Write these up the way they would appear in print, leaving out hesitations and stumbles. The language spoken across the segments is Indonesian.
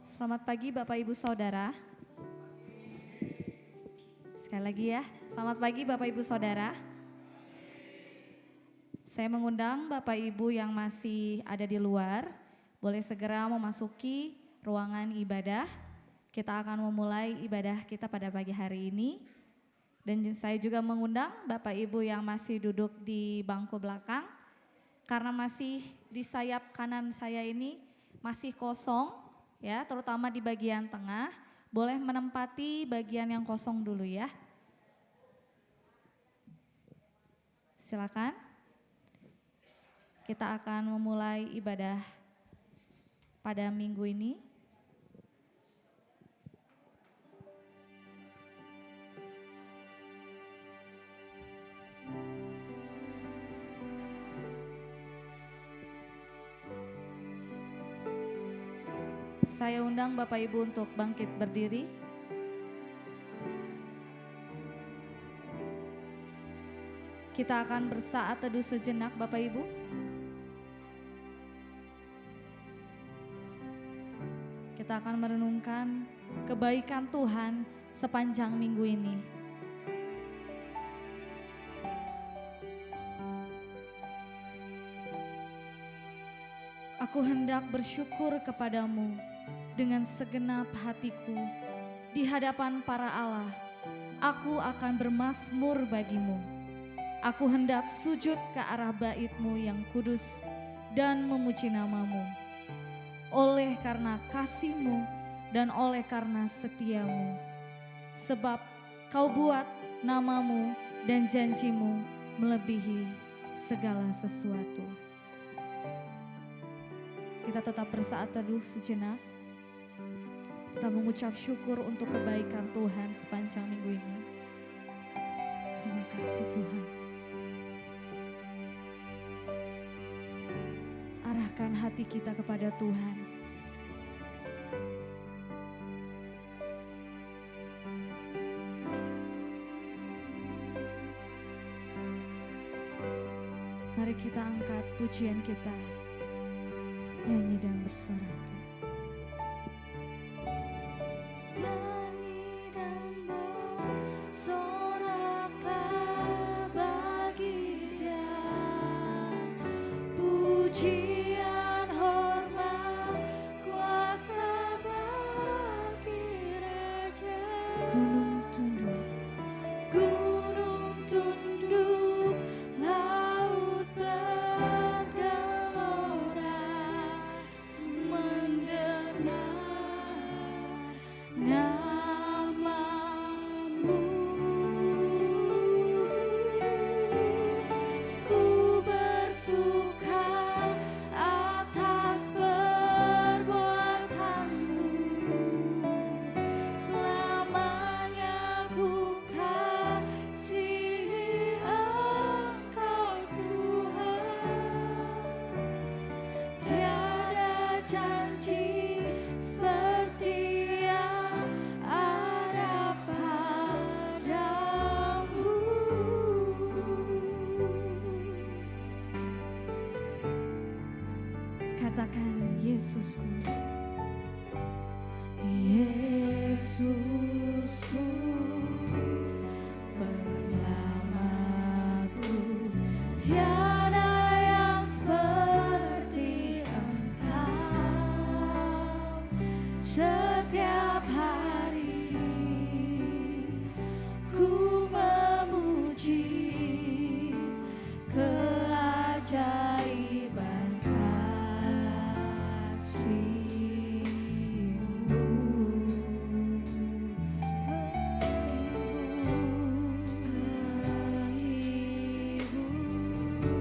Selamat pagi Bapak Ibu Saudara. Sekali lagi ya, selamat pagi Bapak Ibu Saudara. Saya mengundang Bapak Ibu yang masih ada di luar, boleh segera memasuki ruangan ibadah. Kita akan memulai ibadah kita pada pagi hari ini. Dan saya juga mengundang Bapak Ibu yang masih duduk di bangku belakang, karena masih di sayap kanan saya ini masih kosong, ya, terutama di bagian tengah, boleh menempati bagian yang kosong dulu ya. Silakan. Kita akan memulai ibadah pada minggu ini. Saya undang Bapak Ibu untuk bangkit berdiri. Kita akan bersaat teduh sejenak Bapak Ibu. Kita akan merenungkan kebaikan Tuhan sepanjang minggu ini. Aku hendak bersyukur kepadamu dengan segenap hatiku di hadapan para Allah. Aku akan bermazmur bagimu. Aku hendak sujud ke arah bait-Mu yang kudus dan memuji nama-Mu. Oleh karena kasih-Mu dan oleh karena setia-Mu. Sebab Kau buat nama-Mu dan janji-Mu melebihi segala sesuatu. Kita tetap bersaat teduh sejenak. Kita mengucap syukur untuk kebaikan Tuhan sepanjang minggu ini. Terima kasih Tuhan. Arahkan hati kita kepada Tuhan. Mari kita angkat pujian kita, nyanyi dan bersorak. Nyanyi dan bersoraklah bagi Dia, pujian hormat kuasa bagi Raja. Gunung tunduk, laut bergelora, mendengar nama-Mu. Ku bersuka atas perbuatan-Mu, selamanya ku kasihi Engkau Tuhan. Tiada janji seperti yang ada padamu. Katakan Yesusku, Yesusku, penyelamatku. Tiada yang seperti Engkau. Setiap hari ku memuji keajaiban kasih-Mu. Penghibur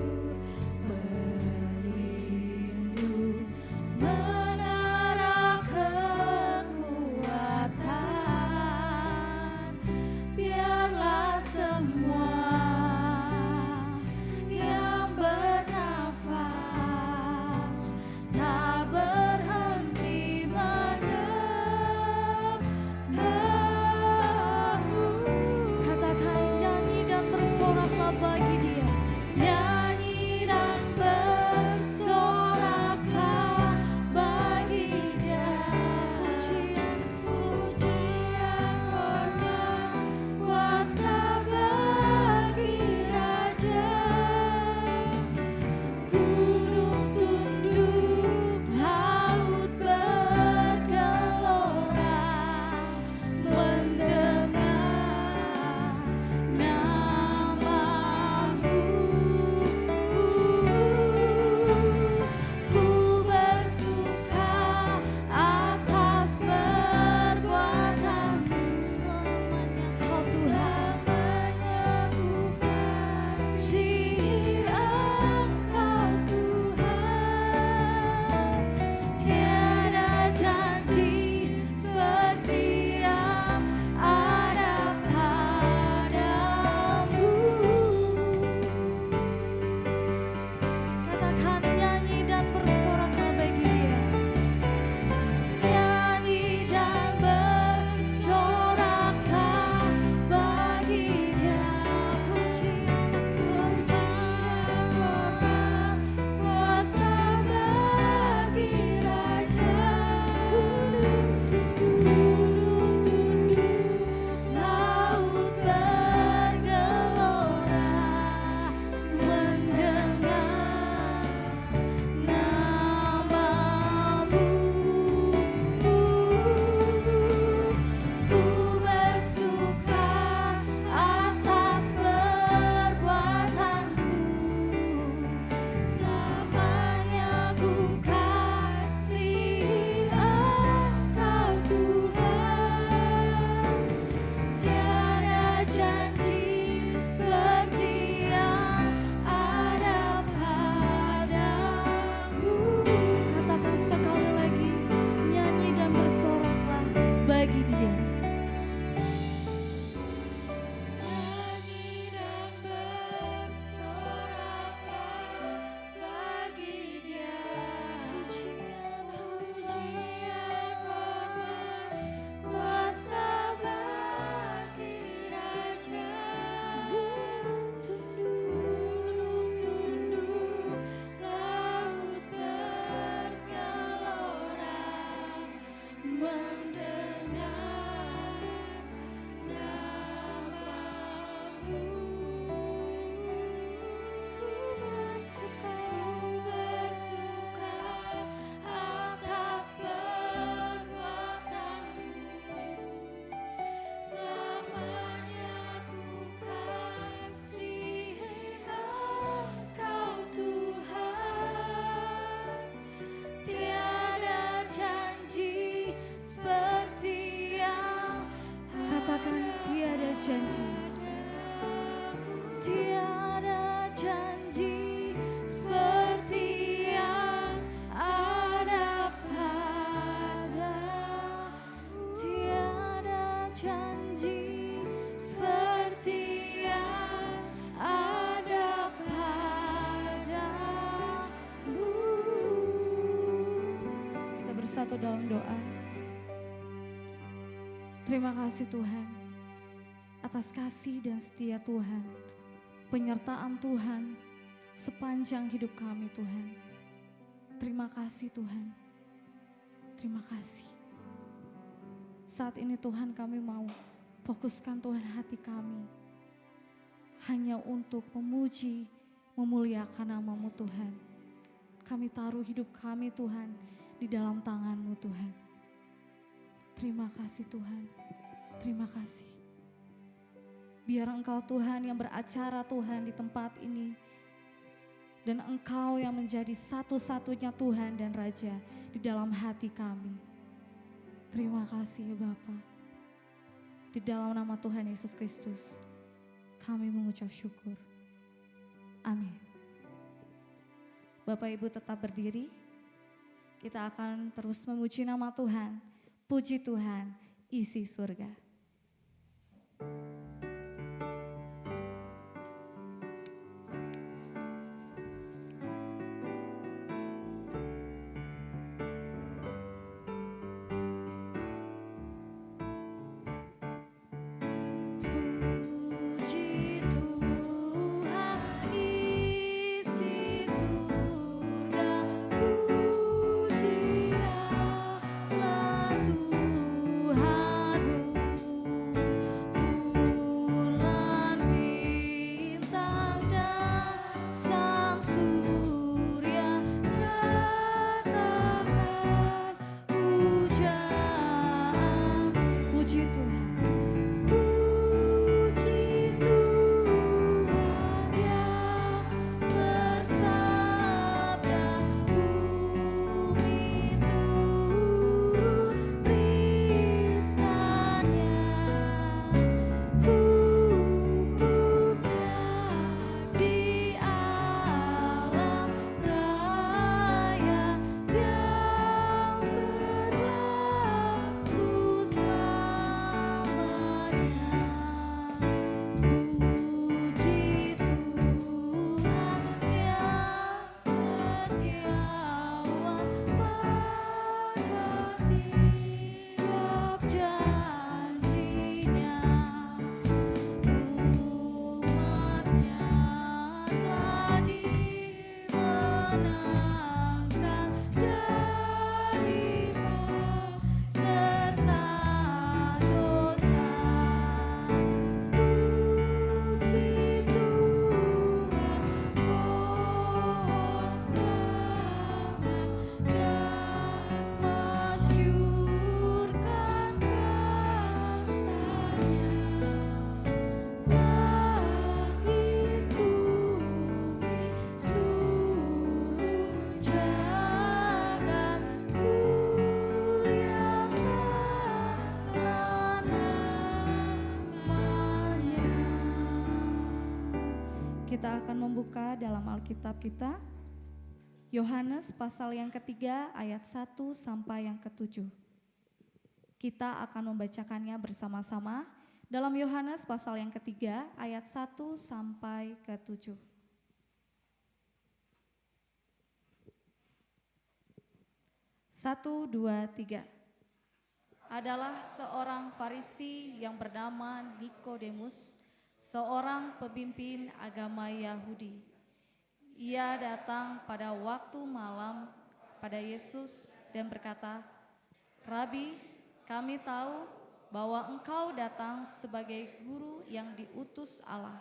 bersatu dalam doa. Terima kasih Tuhan atas kasih dan setia Tuhan, penyertaan Tuhan sepanjang hidup kami Tuhan. Terima kasih Tuhan, terima kasih. Saat ini Tuhan kami mau fokuskan Tuhan hati kami hanya untuk memuji, memuliakan nama-Mu Tuhan. Kami taruh hidup kami Tuhan di dalam tangan-Mu Tuhan. Terima kasih Tuhan, terima kasih. Biar Engkau Tuhan yang beracara Tuhan di tempat ini. Dan Engkau yang menjadi satu-satunya Tuhan dan Raja di dalam hati kami. Terima kasih ya Bapa. Di dalam nama Tuhan Yesus Kristus kami mengucap syukur. Amin. Bapak Ibu tetap berdiri. Kita akan terus memuji nama Tuhan. Puji Tuhan, isi surga. Kita akan membuka dalam Alkitab kita, Yohanes pasal yang ketiga ayat 1 sampai yang ke-7. Kita akan membacakannya bersama-sama dalam Yohanes pasal yang ketiga ayat 1 sampai ke-7. Satu, dua, tiga. Adalah seorang Farisi yang bernama Nikodemus, seorang pemimpin agama Yahudi. Ia datang pada waktu malam pada Yesus dan berkata, "Rabi, kami tahu bahwa Engkau datang sebagai guru yang diutus Allah,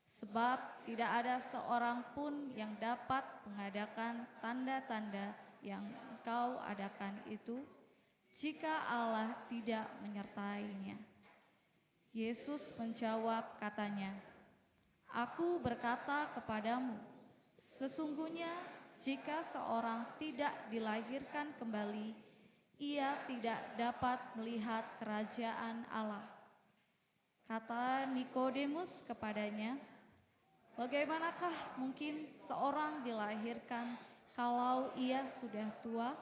sebab tidak ada seorang pun yang dapat mengadakan tanda-tanda yang Engkau adakan itu jika Allah tidak menyertainya." Yesus menjawab katanya, "Aku berkata kepadamu, sesungguhnya jika seorang tidak dilahirkan kembali, ia tidak dapat melihat kerajaan Allah." Kata Nikodemus kepadanya, "Bagaimanakah mungkin seorang dilahirkan kalau ia sudah tua?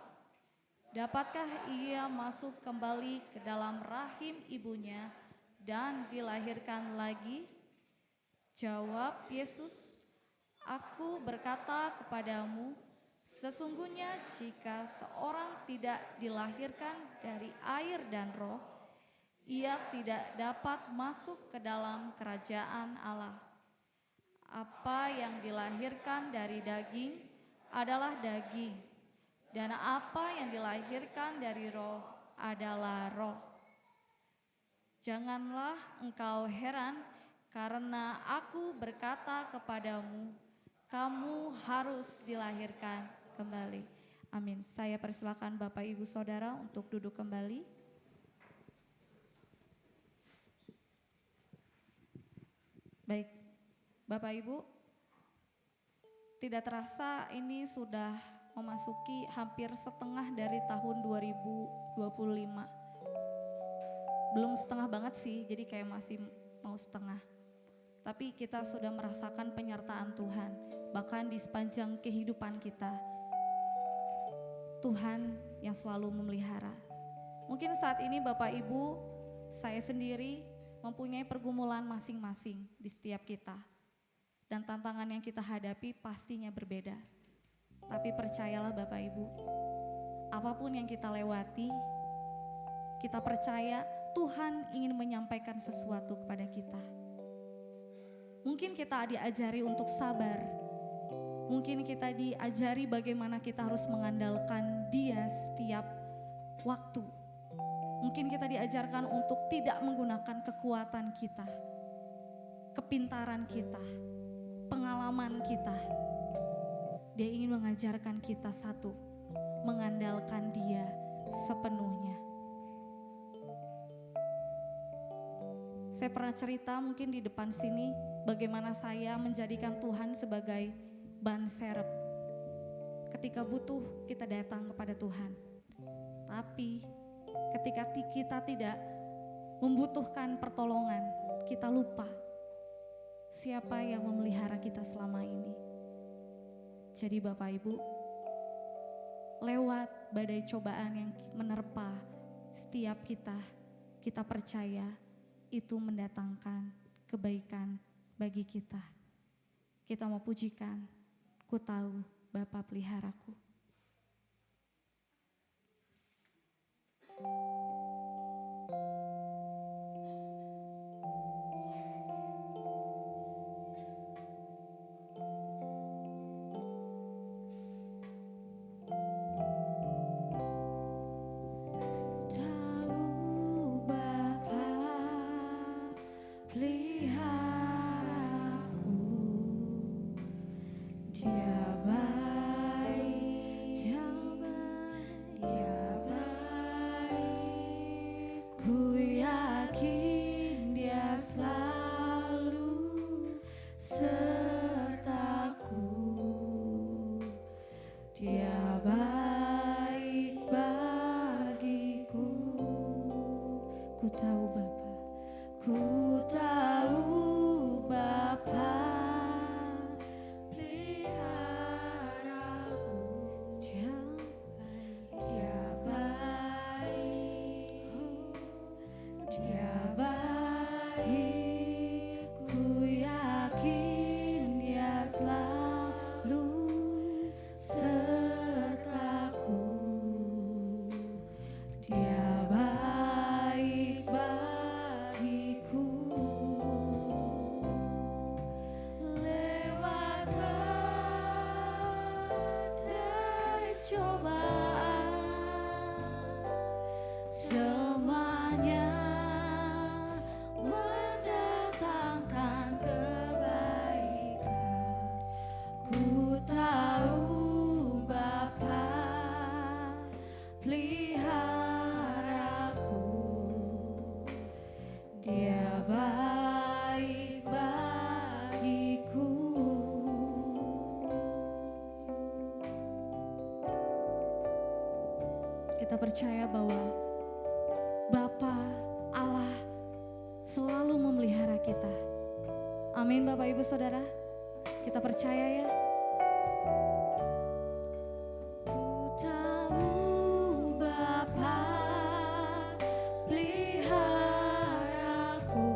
Dapatkah ia masuk kembali ke dalam rahim ibunya dan dilahirkan lagi?" Jawab Yesus, "Aku berkata kepadamu, Sesungguhnya jika seorang tidak dilahirkan dari air dan roh, ia tidak dapat masuk ke dalam kerajaan Allah. Apa yang dilahirkan dari daging adalah daging, dan apa yang dilahirkan dari roh adalah roh. Janganlah engkau heran karena aku berkata kepadamu, kamu harus dilahirkan kembali. Amin. Saya persilakan Bapak Ibu Saudara untuk duduk kembali. Baik, Bapak Ibu, tidak terasa ini sudah memasuki hampir setengah dari tahun 2025. Belum setengah banget sih, jadi kayak masih mau setengah. Tapi kita sudah merasakan penyertaan Tuhan, bahkan di sepanjang kehidupan kita. Tuhan yang selalu memelihara. Mungkin saat ini Bapak Ibu, saya sendiri mempunyai pergumulan masing-masing di setiap kita. Dan tantangan yang kita hadapi pastinya berbeda. Tapi percayalah Bapak Ibu, apapun yang kita lewati, kita percaya Tuhan ingin menyampaikan sesuatu kepada kita. Mungkin kita diajari untuk sabar. Mungkin kita diajari bagaimana kita harus mengandalkan Dia setiap waktu. Mungkin kita diajarkan untuk tidak menggunakan kekuatan kita, kepintaran kita, pengalaman kita. Dia ingin mengajarkan kita satu, mengandalkan Dia sepenuhnya. Saya pernah cerita mungkin di depan sini bagaimana saya menjadikan Tuhan sebagai ban serep. Ketika butuh kita datang kepada Tuhan. Tapi ketika kita tidak membutuhkan pertolongan, kita lupa siapa yang memelihara kita selama ini. Jadi Bapak Ibu, lewat badai cobaan yang menerpa setiap kita, kita percaya itu mendatangkan kebaikan bagi kita. Kita mau pujikan, ku tahu Bapa peliharaku. Ku tahu Bapa, ku tahu Bapa peliharaku, Dia baik, Dia baik, ku yakin Dia selalu sertaku, Dia bagiku. Lewat badai cobaan, semuanya mendatangkan kebaikan. Ku tahu Bapa peliharaku, Dia baik bagiku. Kita percaya bahwa Bapa Allah selalu memelihara kita. Amin Bapak Ibu Saudara. Kita percaya ya. Ku tahu Bapa peliharaku,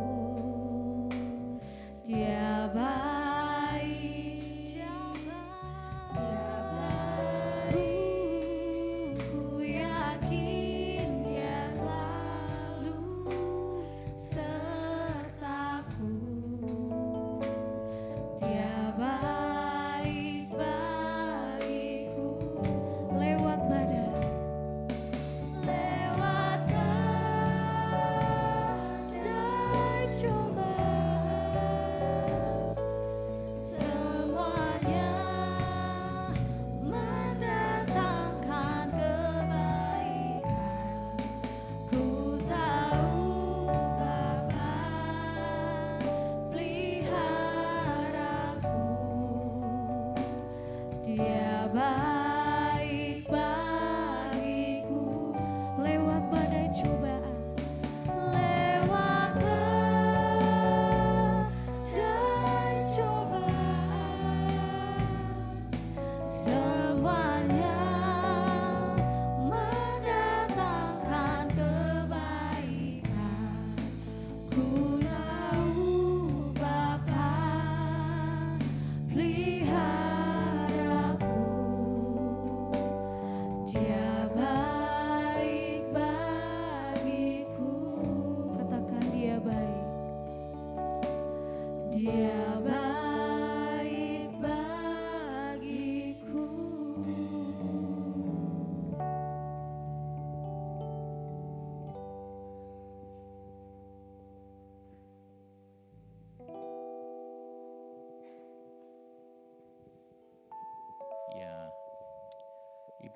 Dia baik, Dia baik.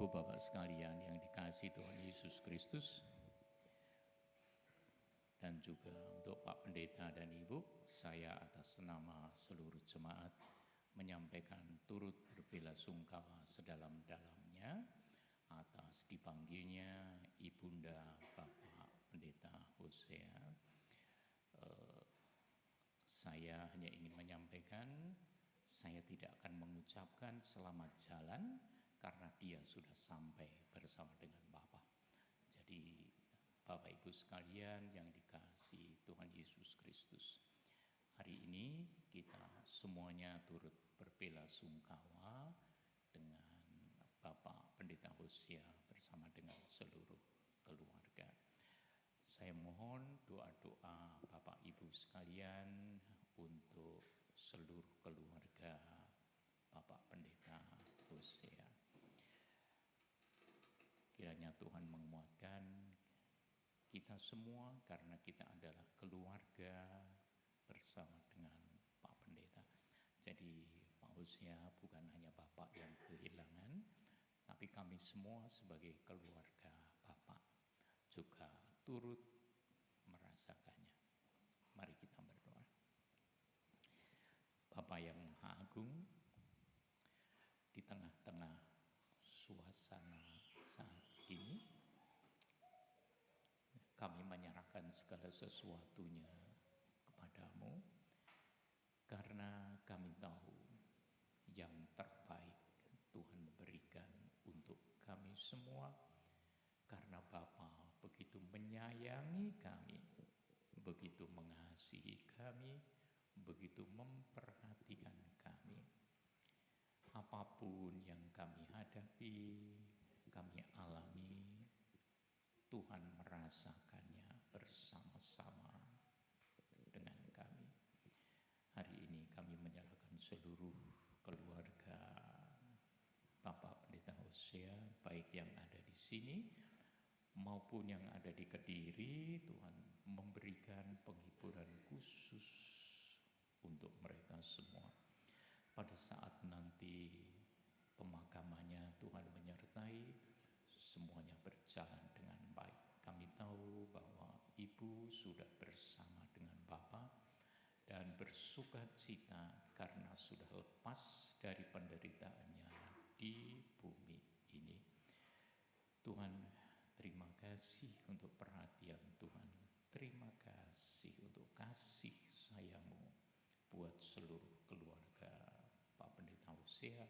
Ibu Bapak sekalian yang dikasihi Tuhan Yesus Kristus, dan juga untuk Pak Pendeta dan Ibu, saya atas nama seluruh jemaat menyampaikan turut berbelasungkawa sedalam-dalamnya atas dipanggilnya Ibunda Bapak Pendeta Hosea. Saya hanya ingin menyampaikan, saya tidak akan mengucapkan selamat jalan karena dia sudah sampai bersama dengan Bapa. Jadi Bapak Ibu sekalian yang dikasihi Tuhan Yesus Kristus, hari ini kita semuanya turut berbelasungkawa dengan Bapak Pendeta Hosea bersama dengan seluruh keluarga. Saya mohon doa-doa Bapak Ibu sekalian untuk seluruh keluarga Bapak Pendeta Hosea. Kiranya Tuhan menguatkan kita semua karena kita adalah keluarga bersama dengan Pak Pendeta. Jadi Pak Hosea bukan hanya Bapak yang kehilangan, tapi kami semua sebagai keluarga Bapak juga turut merasakannya. Mari kita berdoa. Bapa yang Maha Agung, di tengah-tengah suasana saat ini, kami menyerahkan segala sesuatunya kepadamu, karena kami tahu yang terbaik Tuhan berikan untuk kami semua, karena Bapa begitu menyayangi kami, begitu mengasihi kami, begitu memperhatikan kami. Apapun yang kami hadapi, kami alami, Tuhan merasakannya bersama-sama dengan kami. Hari ini kami menyerahkan seluruh keluarga Bapak Pendeta Hosea, baik yang ada di sini maupun yang ada di Kediri. Tuhan memberikan penghiburan khusus untuk mereka semua. Pada saat nanti pemakamannya, Tuhan menyertai semuanya berjalan dengan baik. Kami tahu bahwa Ibu sudah bersama dengan Bapa dan bersuka cita karena sudah lepas dari penderitaannya di bumi ini. Tuhan, terima kasih untuk perhatian Tuhan. Terima kasih untuk kasih sayang-Mu buat seluruh keluarga Pak Pendeta Hosea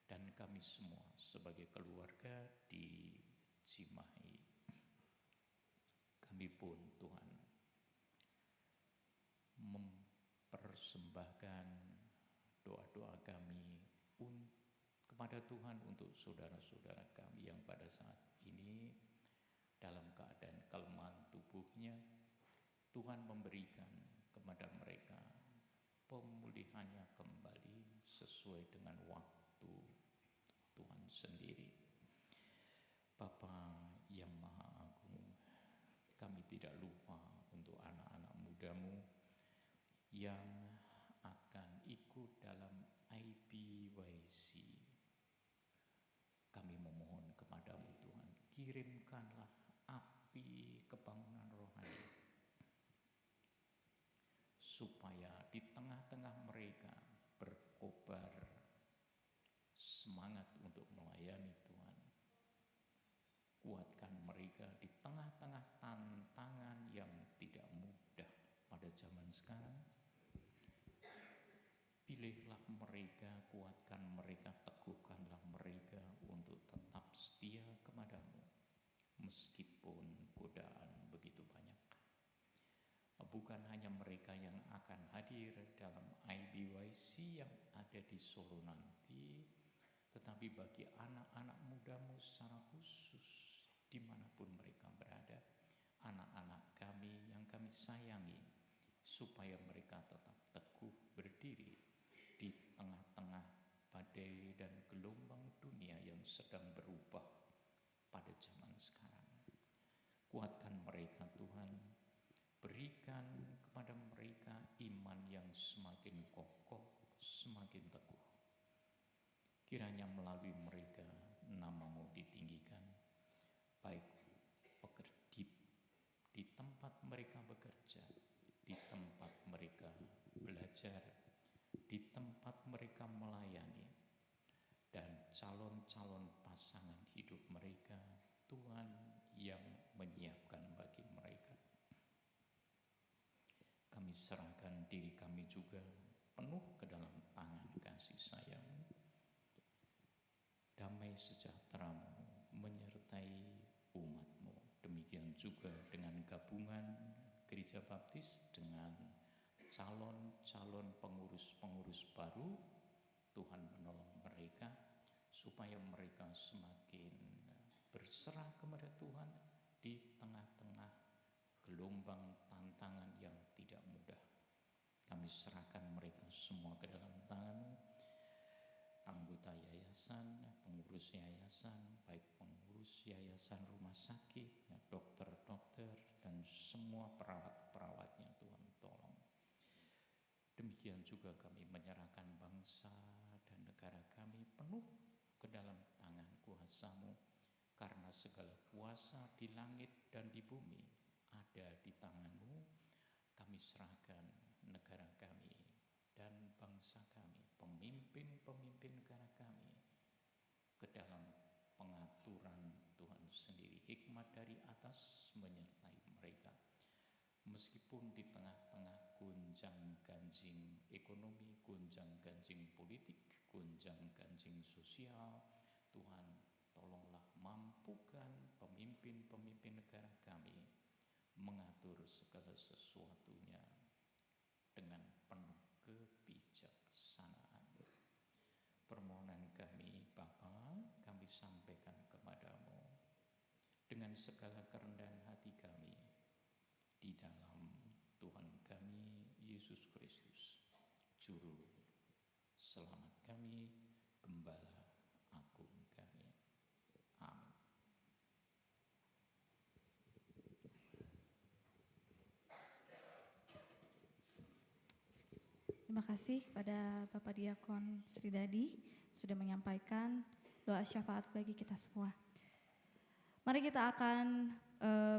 dan kami semua sebagai keluarga di Cimahi. Kami pun Tuhan mempersembahkan doa-doa kami kepada Tuhan untuk saudara-saudara kami yang pada saat ini dalam keadaan kelemahan tubuhnya. Tuhan memberikan kepada mereka pemulihannya kembali sesuai dengan waktu Tuhan sendiri. Bapa yang Maha Agung, kami tidak lupa untuk anak-anak muda-Mu yang akan ikut dalam IBYC. Kami memohon kepada-Mu Tuhan, kirimkanlah api kebangunan rohani, supaya di tengah-tengah mereka berkobar semangat untuk melayani Tuhan. Kuatkan mereka di tengah-tengah tantangan yang tidak mudah pada zaman sekarang. Pilihlah mereka, kuatkan mereka, teguhkanlah mereka untuk tetap setia kepadamu meskipun godaan begitu banyak. Bukan hanya mereka yang akan hadir dalam IBYC yang ada di Solo nanti, tetapi bagi anak-anak muda-Mu secara khusus dimanapun mereka berada, anak-anak kami yang kami sayangi, supaya mereka tetap teguh berdiri di tengah-tengah badai dan gelombang dunia yang sedang berubah pada zaman sekarang. Kuatkan mereka Tuhan, berikan kepada mereka iman yang semakin kokoh, semakin teguh. Kiranya melalui mereka nama-Mu pasangan hidup mereka, Tuhan yang menyiapkan bagi mereka. Kami serahkan diri kami juga penuh ke dalam tangan kasih sayang. Damai sejahtera-Mu menyertai umat-Mu. Demikian juga dengan gabungan Gereja Baptis dengan calon-calon pengurus-pengurus baru. Tuhan menolong mereka supaya mereka semakin berserah kepada Tuhan di tengah-tengah gelombang tantangan yang tidak mudah. Kami serahkan mereka semua ke dalam tangan-Mu. Anggota yayasan, pengurus yayasan, baik pengurus yayasan rumah sakit, dokter-dokter, dan semua perawat-perawatnya, Tuhan tolong. Demikian juga kami menyerahkan bangsa dan negara kami penuh ke dalam tangan kuasa-Mu, karena segala kuasa di langit dan di bumi ada di tangan-Mu. Kami serahkan negara kami dan bangsa kami, pemimpin-pemimpin negara kami, ke dalam pengaturan Tuhan sendiri. Hikmat dari atas menyertai mereka. Meskipun di tengah-tengah gonjang-ganjing ekonomi, gonjang-ganjing politik, gonjang-ganjing sosial, Tuhan tolonglah mampukan pemimpin-pemimpin negara kami mengatur segala sesuatunya dengan penuh kebijaksanaan. Permohonan kami Bapa, kami sampaikan kepadamu dengan segala kerendahan hati kami di dalam Tuhan kami Yesus Kristus, Juru Selamat kami, Gembala Agung kami. Amin. Terima kasih kepada Bapak Diakon Sri Dadi sudah menyampaikan doa syafaat bagi kita semua. Mari kita akan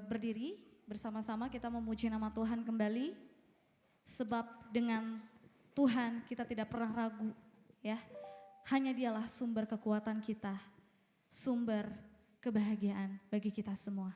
berdiri bersama-sama, kita memuji nama Tuhan kembali, sebab dengan Tuhan kita tidak pernah ragu, ya. Hanya Dialah sumber kekuatan kita, sumber kebahagiaan bagi kita semua.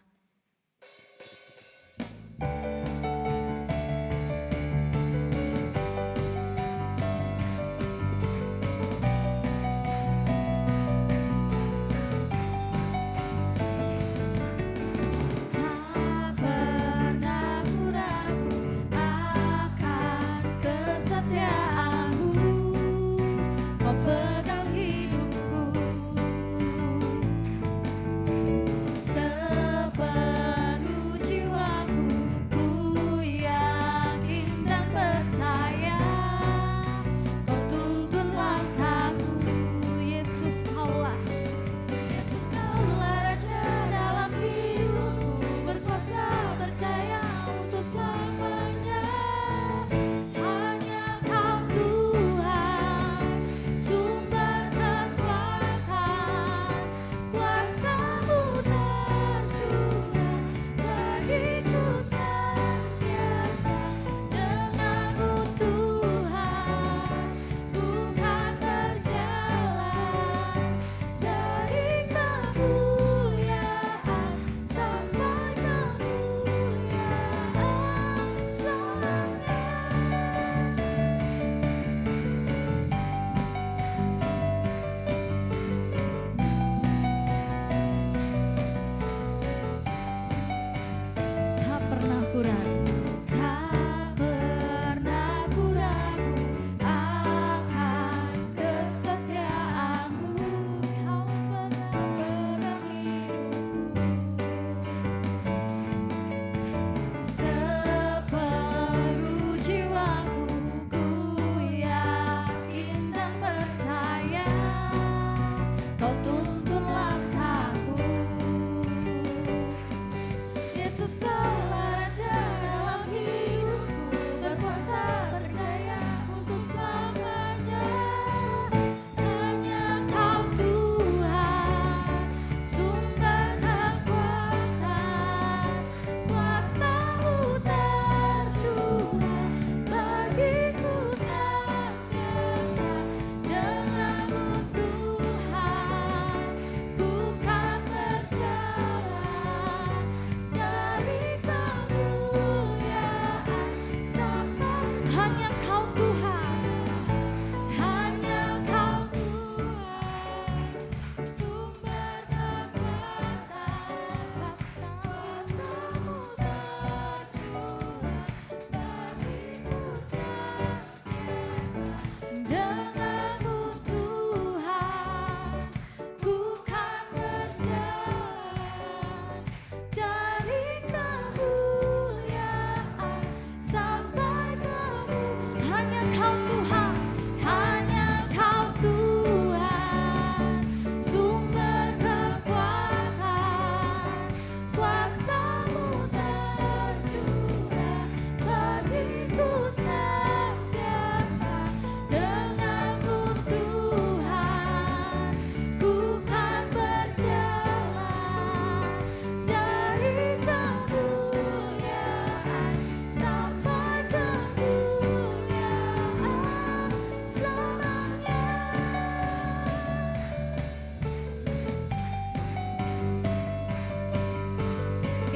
Sepenuh jiwaku ku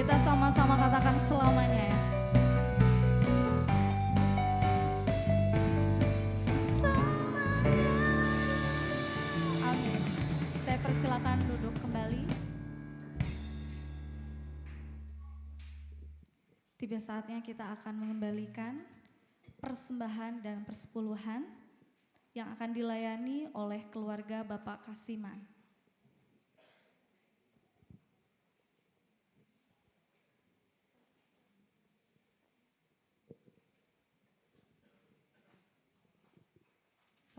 Kita sama-sama katakan selamanya ya. Selamanya. Amin. Saya persilakan duduk kembali. Tiba saatnya kita akan mengembalikan persembahan dan persepuluhan yang akan dilayani oleh keluarga Bapak Kasiman.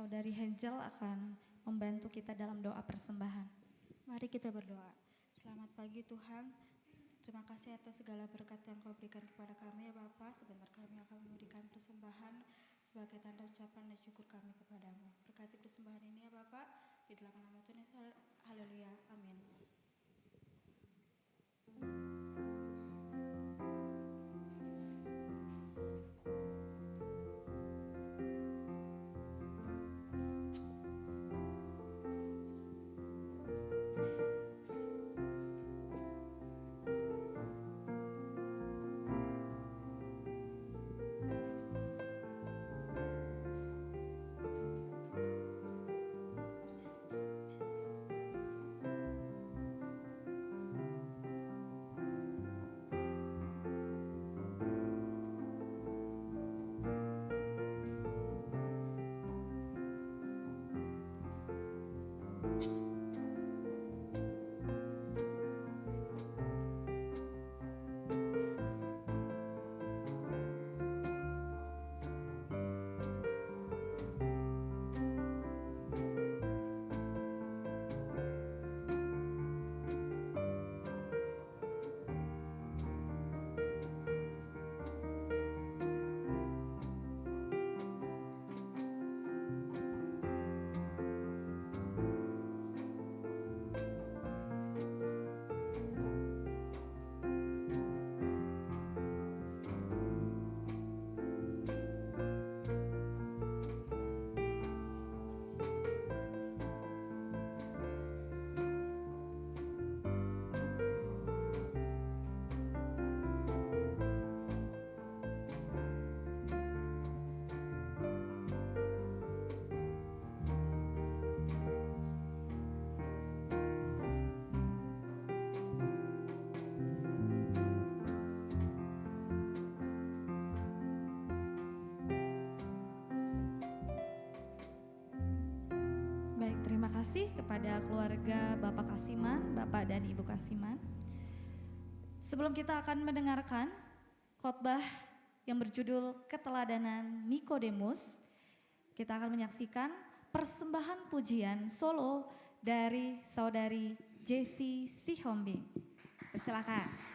Saudari Hengel akan membantu kita dalam doa persembahan. Mari kita berdoa. Selamat pagi Tuhan. Terima kasih atas segala berkat yang Kau berikan kepada kami ya Bapa. Sebentar kami akan memberikan persembahan sebagai tanda ucapan dan syukur kami kepadamu. Berkati persembahan ini ya Bapa. Di dalam nama Tuhan Yesus. Haleluya. Amin. Baik, terima kasih kepada keluarga Bapak Kasiman, Bapak dan Ibu Kasiman. Sebelum kita akan mendengarkan khotbah yang berjudul Keteladanan Nikodemus, kita akan menyaksikan persembahan pujian solo dari saudari Jessie Sihombing. Persilakan.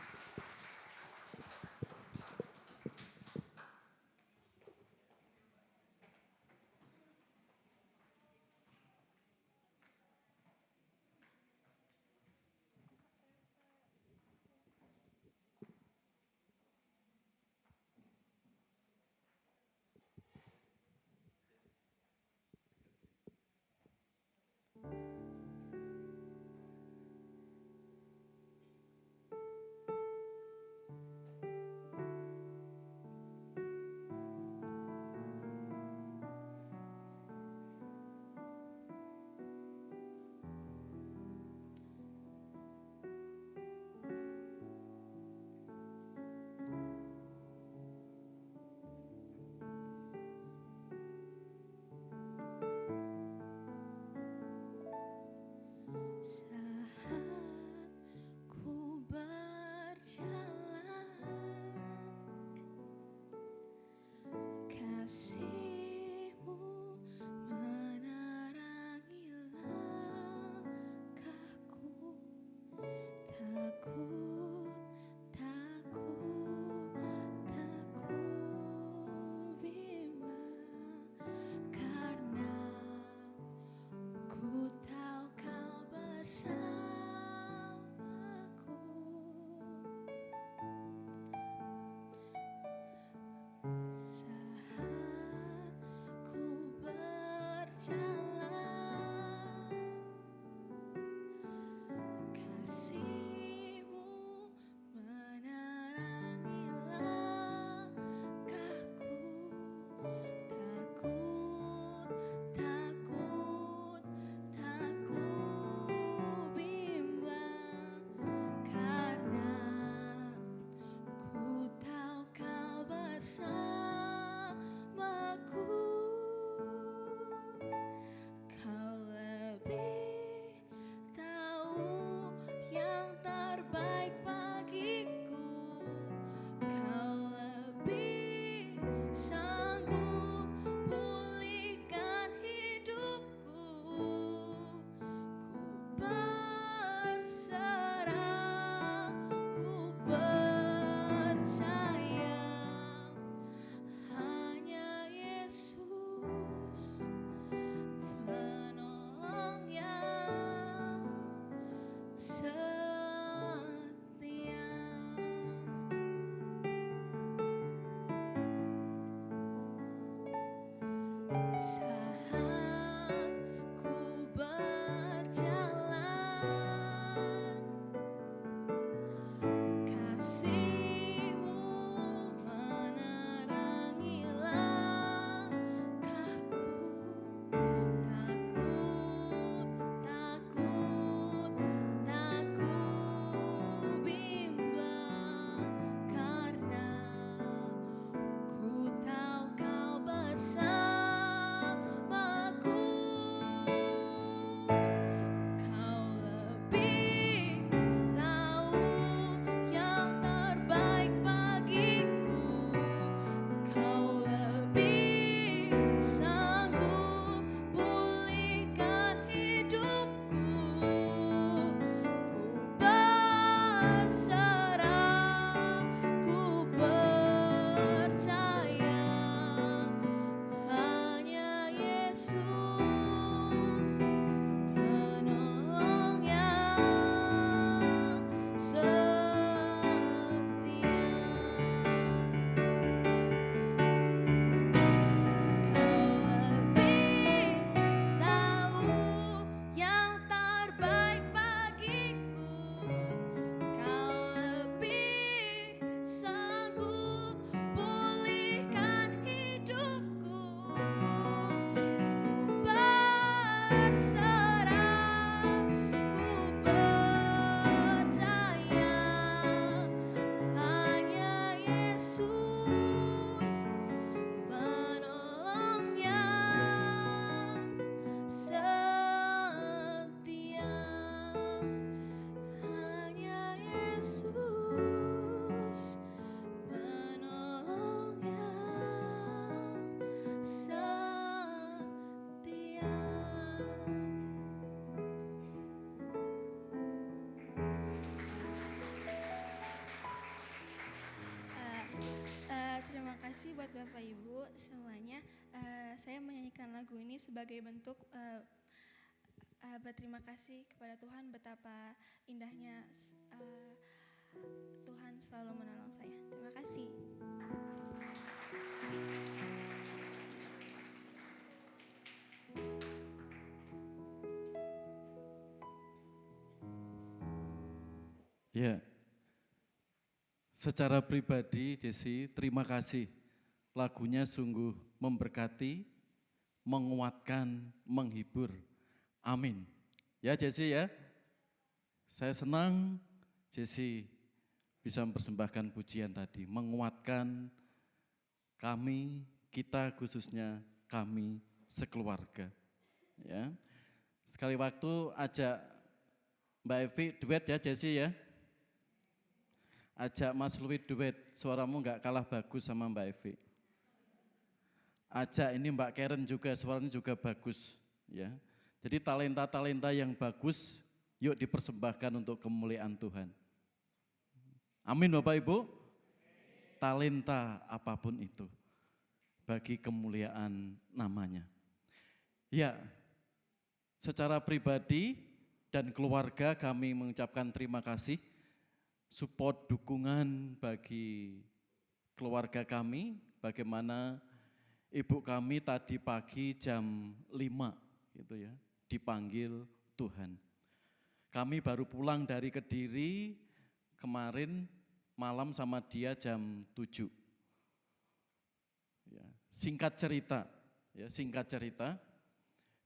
Kasih-Mu Terima kasih buat Bapak Ibu semuanya. Saya menyanyikan lagu ini sebagai bentuk berterima kasih kepada Tuhan betapa indahnya Tuhan selalu menolong saya. Terima kasih. Ya, secara pribadi Jesse, terima kasih. Lagunya sungguh memberkati, menguatkan, menghibur. Amin. Ya Jesse ya, saya senang Jesse bisa mempersembahkan pujian tadi, menguatkan kami, kita khususnya kami sekeluarga. Ya, sekali waktu ajak Mbak Evi duet ya Jesse ya. Ajak Mas Louis duet, suaramu nggak kalah bagus sama Mbak Evi. Ajak ini Mbak Karen juga, suaranya juga bagus. Ya. Jadi talenta-talenta yang bagus, yuk dipersembahkan untuk kemuliaan Tuhan. Amin Bapak Ibu. Talenta apapun itu, bagi kemuliaan namanya. Ya, secara pribadi dan keluarga kami mengucapkan terima kasih. Support dukungan bagi keluarga kami, bagaimana ibu kami tadi pagi jam 5 gitu ya, dipanggil Tuhan. Kami baru pulang dari Kediri kemarin malam sama dia jam 7. Ya, singkat cerita,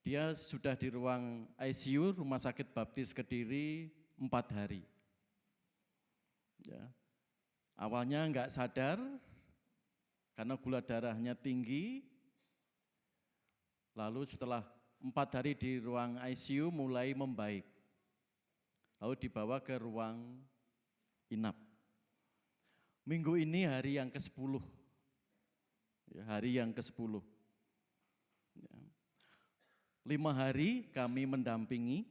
dia sudah di ruang ICU Rumah Sakit Baptis Kediri 4 hari. Ya. Awalnya enggak sadar karena gula darahnya tinggi, lalu setelah 4 hari di ruang ICU mulai membaik, lalu dibawa ke ruang inap. Minggu ini hari yang ke-10, ya, hari yang ke-10. Ya. 5 hari kami mendampingi,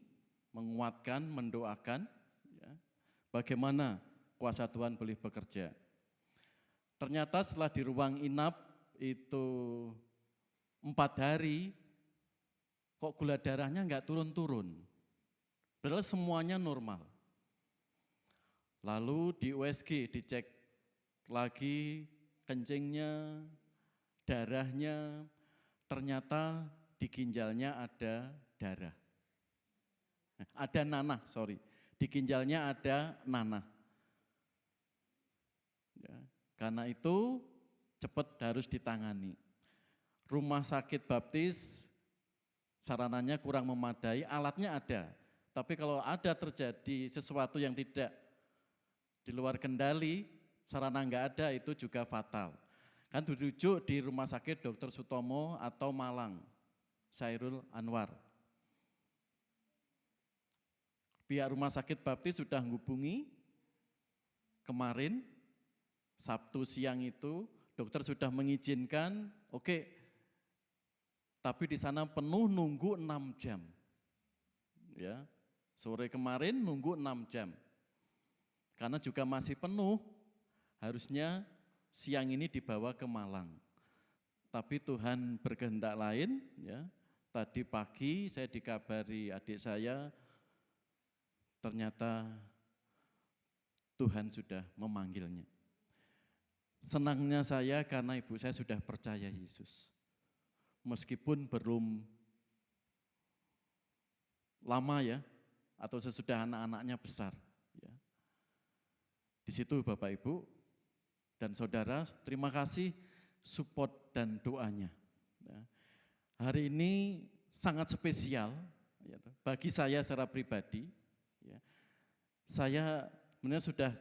menguatkan, mendoakan, ya, bagaimana kuasa Tuhan boleh bekerja. Ternyata setelah di ruang inap itu 4 hari, kok gula darahnya enggak turun-turun. Padahal semuanya normal, Lalu di USG dicek lagi kencingnya, darahnya, ternyata di ginjalnya ada darah. Ada nanah, di ginjalnya ada nanah. Ya, karena itu cepat harus ditangani. Rumah sakit baptis sarananya kurang memadai, alatnya ada. Tapi kalau ada terjadi sesuatu yang tidak di luar kendali, sarana enggak ada, itu juga fatal. Kan dirujuk di Rumah Sakit Dr. Sutomo atau Malang, Sairul Anwar. Pihak Rumah Sakit Baptis sudah menghubungi kemarin, Sabtu siang itu, dokter sudah mengizinkan, oke, tapi di sana penuh nunggu 6 jam. Ya, sore kemarin nunggu 6 jam. Karena juga masih penuh, harusnya siang ini dibawa ke Malang. Tapi Tuhan berkehendak lain, ya. Tadi pagi saya dikabari adik saya, ternyata Tuhan sudah memanggilnya. Senangnya saya karena ibu saya sudah percaya Yesus. Meskipun belum lama ya, atau sesudah anak-anaknya besar. Ya. Di situ Bapak Ibu dan Saudara, terima kasih support dan doanya. Ya. Hari ini sangat spesial ya, bagi saya secara pribadi. Ya. Saya sebenarnya sudah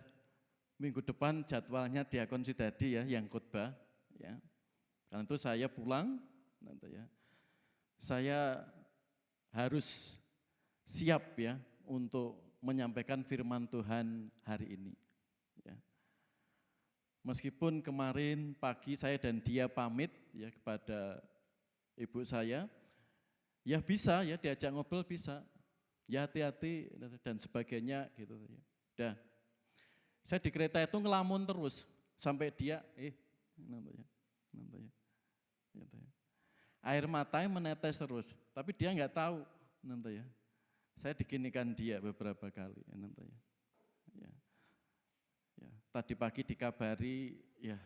minggu depan jadwalnya Diakon Sidadi ya yang khotbah. Ya. Karena itu saya pulang, nanti ya. Saya harus siap ya untuk menyampaikan firman Tuhan hari ini. Ya. Meskipun kemarin pagi saya dan dia pamit ya kepada ibu saya, ya bisa ya diajak ngobrol bisa, ya hati-hati dan sebagainya gitu ya. Dah, saya di kereta itu ngelamun terus sampai dia, air matanya menetes terus, tapi dia nggak tahu, ya. Saya diginikan dia beberapa kali, ya. Ya, tadi pagi dikabari, ya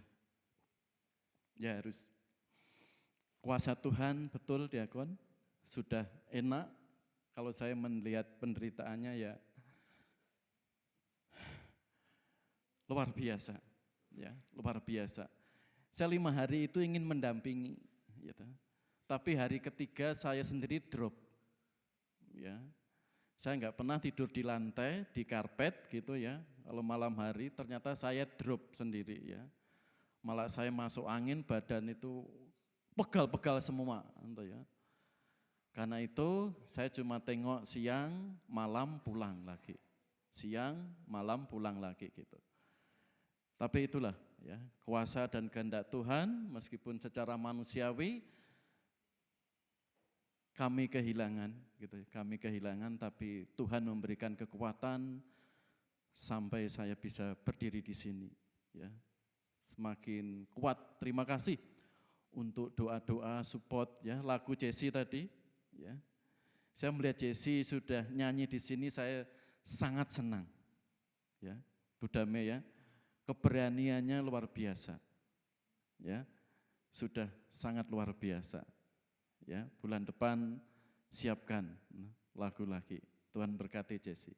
harus kuasa Tuhan betul Diakon, sudah enak. Kalau saya melihat penderitaannya ya luar biasa, ya luar biasa. Saya 5 hari itu ingin mendampingi, gitu. Tapi hari ketiga saya sendiri drop, ya. Saya nggak pernah tidur di lantai, di karpet gitu ya. Kalau malam hari ternyata saya drop sendiri ya. Malah saya masuk angin, badan itu pegal-pegal semua, ya. Karena itu saya cuma tengok siang, malam pulang lagi. Siang, malam pulang lagi gitu. Tapi itulah ya, kuasa dan kehendak Tuhan meskipun secara manusiawi kami kehilangan gitu. Kami kehilangan tapi Tuhan memberikan kekuatan sampai saya bisa berdiri di sini ya. Semakin kuat. Terima kasih untuk doa-doa support ya, lagu Jesse tadi ya. Saya melihat Jesse sudah nyanyi di sini, saya sangat senang. Ya, Budame ya. Keberaniannya luar biasa. Ya. Sudah sangat luar biasa. Ya, bulan depan siapkan lagu lagi. Tuhan berkati Jesse.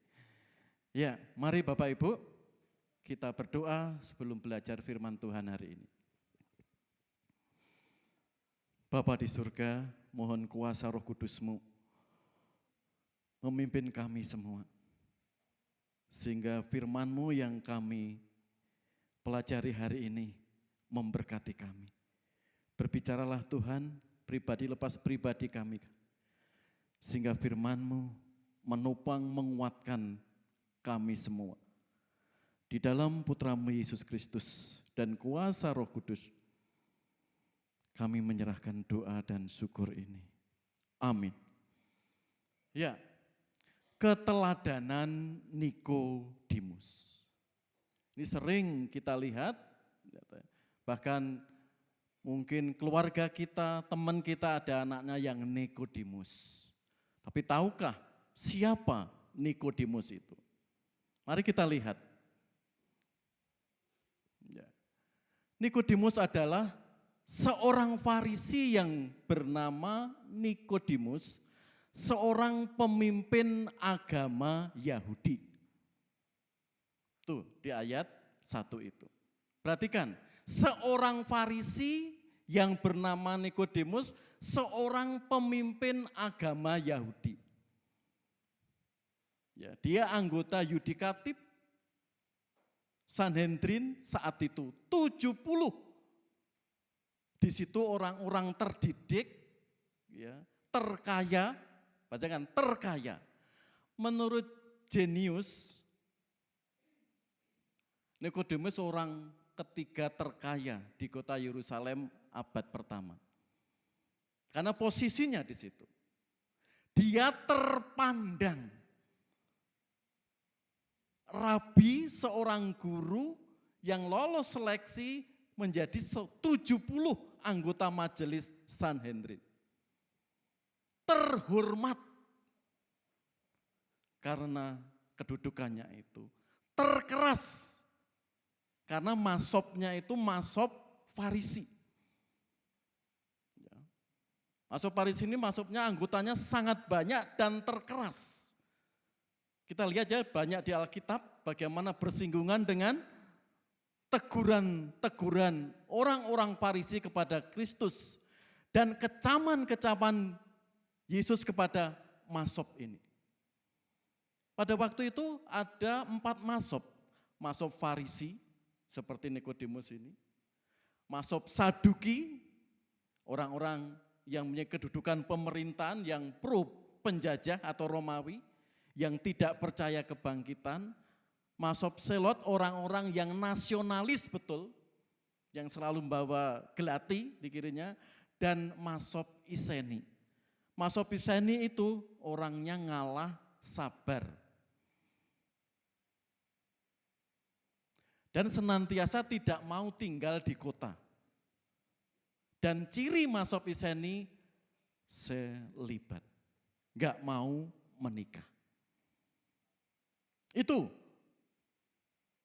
Ya, mari Bapak Ibu kita berdoa sebelum belajar firman Tuhan hari ini. Bapa di surga, mohon kuasa Roh Kudus-Mu memimpin kami semua. Sehingga firman-Mu yang kami pelajari hari ini memberkati kami. Berbicaralah Tuhan, pribadi lepas pribadi kami. Sehingga firman-Mu menopang, menguatkan kami semua. Di dalam Putra-Mu Yesus Kristus dan kuasa Roh Kudus, kami menyerahkan doa dan syukur ini. Amin. Ya, keteladanan Nikodemus. Ini sering kita lihat, bahkan mungkin keluarga kita, teman kita ada anaknya yang Nikodemus. Tapi tahukah siapa Nikodemus itu? Mari kita lihat Nikodemus adalah seorang Farisi yang bernama Nikodemus, seorang pemimpin agama Yahudi. Tuh di ayat 1 itu. Perhatikan, seorang Farisi yang bernama Nikodemus, seorang pemimpin agama Yahudi. Ya, dia anggota yudikatif Sanhedrin saat itu 70. Di situ orang-orang terdidik, ya, terkaya, bacakan terkaya. Menurut Jenius, Nikodemus orang ketiga terkaya di kota Yerusalem abad pertama. Karena posisinya di situ. Dia terpandang rabi, seorang guru yang lolos seleksi menjadi 70 anggota majelis Sanhedrin. Terhormat karena kedudukannya itu. Terkeras karena masopnya itu masop Farisi. Masop Farisi ini masopnya anggotanya sangat banyak dan terkeras. Kita lihat ya banyak di Alkitab bagaimana bersinggungan dengan teguran-teguran orang-orang Farisi kepada Kristus dan kecaman-kecaman Yesus kepada masop ini. Pada waktu itu ada 4 masop. Masop Farisi seperti Nikodemus ini. Masop Saduki, orang-orang yang punya kedudukan pemerintahan yang pro penjajah atau Romawi, yang tidak percaya kebangkitan. Masop Selot, orang-orang yang nasionalis betul, yang selalu membawa gelati di kirinya, dan Masop Iseni. Masop Iseni itu orangnya ngalah sabar. Dan senantiasa tidak mau tinggal di kota. Dan ciri Masop Iseni selibat, gak mau menikah. Itu.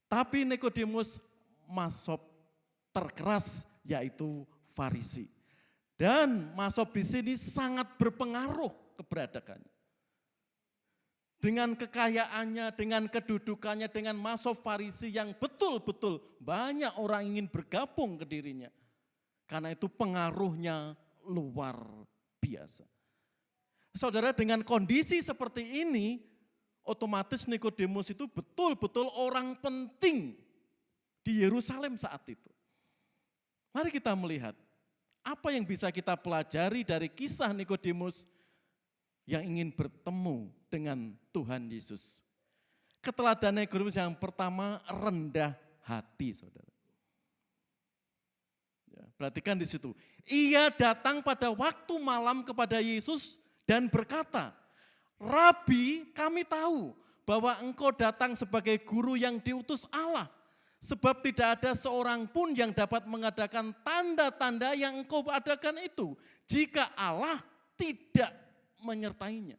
Tapi Nikodemus masop terkeras yaitu Farisi. Dan masop di sini sangat berpengaruh keberadaannya. Dengan kekayaannya, dengan kedudukannya, dengan masop Farisi yang betul-betul banyak orang ingin bergabung ke dirinya. Karena itu pengaruhnya luar biasa. Saudara, dengan kondisi seperti ini, otomatis Nikodemus itu betul-betul orang penting di Yerusalem saat itu. Mari kita melihat apa yang bisa kita pelajari dari kisah Nikodemus yang ingin bertemu dengan Tuhan Yesus. Keteladanan Nikodemus yang pertama, rendah hati, saudara. Ya, perhatikan di situ. Ia datang pada waktu malam kepada Yesus dan berkata, Rabi, kami tahu bahwa engkau datang sebagai guru yang diutus Allah. Sebab tidak ada seorang pun yang dapat mengadakan tanda-tanda yang engkau adakan itu, jika Allah tidak menyertainya.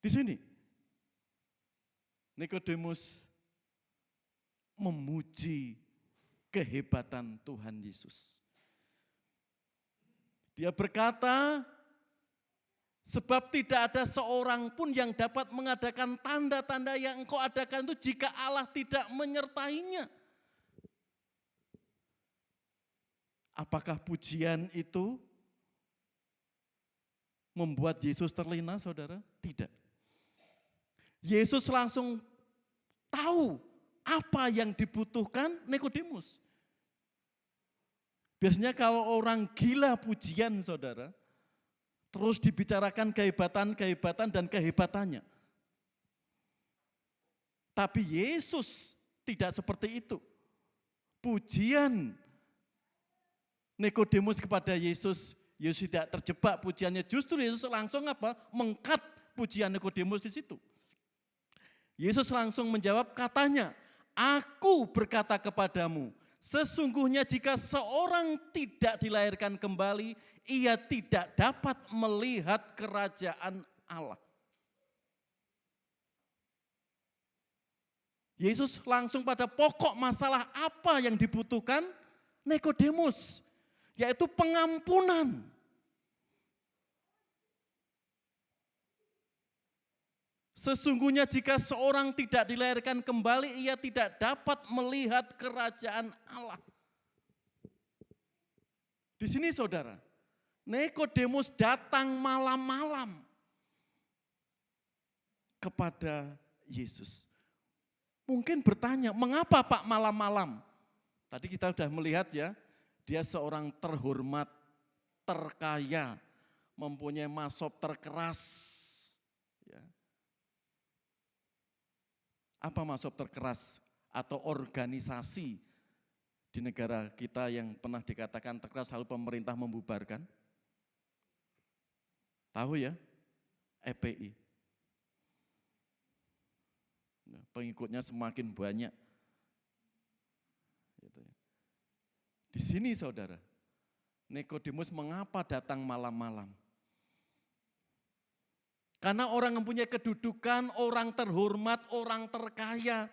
Di sini, Nikodemus memuji kehebatan Tuhan Yesus. Dia berkata, sebab tidak ada seorang pun yang dapat mengadakan tanda-tanda yang engkau adakan itu jika Allah tidak menyertainya. Apakah pujian itu membuat Yesus terlena, saudara? Tidak. Yesus langsung tahu apa yang dibutuhkan Nikodemus. Biasanya kalau orang gila pujian, saudara, terus dibicarakan kehebatan dan kehebatannya. Tapi Yesus tidak seperti itu. Pujian Nikodemus kepada Yesus, Yesus tidak terjebak pujiannya. Justru Yesus langsung mengkat pujian Nikodemus di situ. Yesus langsung menjawab, katanya, aku berkata kepadamu, sesungguhnya jika seorang tidak dilahirkan kembali, ia tidak dapat melihat kerajaan Allah. Yesus langsung pada pokok masalah apa yang dibutuhkan Nikodemus, yaitu pengampunan. Sesungguhnya jika seorang tidak dilahirkan kembali, ia tidak dapat melihat kerajaan Allah. Di sini saudara, Nikodemus datang malam-malam kepada Yesus. Mungkin bertanya, mengapa Pak malam-malam? Tadi kita sudah melihat ya, dia seorang terhormat, terkaya, mempunyai masop terkeras. Ya. Apa masop terkeras atau organisasi di negara kita yang pernah dikatakan terkeras lalu pemerintah membubarkan? Tahu ya? EPI. Nah, pengikutnya semakin banyak. Di sini saudara, Nikodemus mengapa datang malam-malam? Karena orang yang punya kedudukan, orang terhormat, orang terkaya.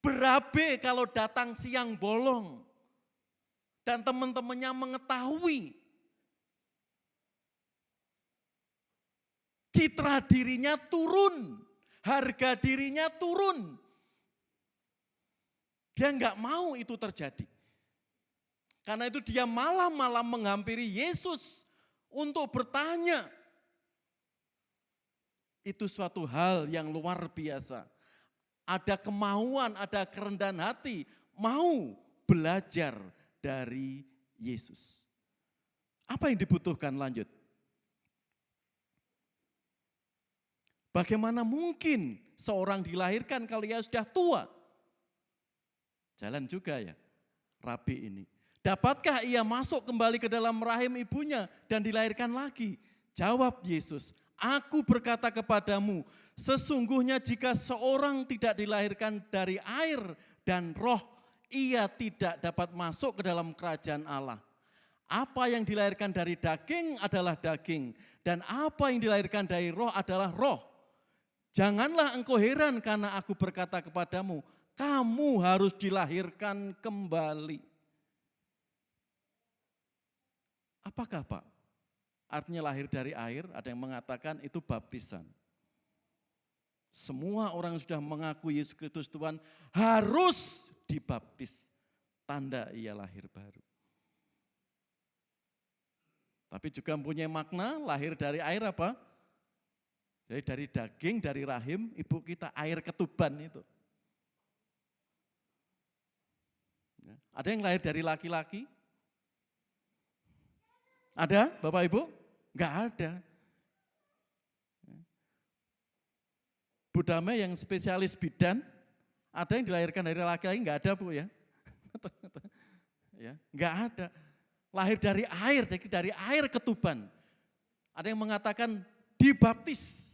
Berabe kalau datang siang bolong. Dan teman-temannya mengetahui. Citra dirinya turun, harga dirinya turun. Dia enggak mau itu terjadi. Karena itu dia malam-malam menghampiri Yesus untuk bertanya. Itu suatu hal yang luar biasa. Ada kemauan, ada kerendahan hati, mau belajar dari Yesus. Apa yang dibutuhkan lanjut? Bagaimana mungkin seorang dilahirkan kalau ia sudah tua? Jalan juga ya, Rabi ini. Dapatkah ia masuk kembali ke dalam rahim ibunya dan dilahirkan lagi? Jawab Yesus, aku berkata kepadamu, sesungguhnya jika seorang tidak dilahirkan dari air dan roh, ia tidak dapat masuk ke dalam kerajaan Allah. Apa yang dilahirkan dari daging adalah daging, dan apa yang dilahirkan dari roh adalah roh. Janganlah engkau heran karena aku berkata kepadamu, kamu harus dilahirkan kembali. Apakah Pak? Artinya lahir dari air, ada yang mengatakan itu baptisan. Semua orang yang sudah mengaku Yesus Kristus Tuhan harus dibaptis. Tanda ia lahir baru. Tapi juga mempunyai makna lahir dari air apa? Jadi dari daging, dari rahim ibu kita, air ketuban itu. Ada yang lahir dari laki-laki? Ada Bapak Ibu? Enggak ada. Bu Damai yang spesialis bidan, ada yang dilahirkan dari laki-laki? Enggak ada Bu ya. Ya, enggak ada. Lahir dari air ketuban. Ada yang mengatakan dibaptis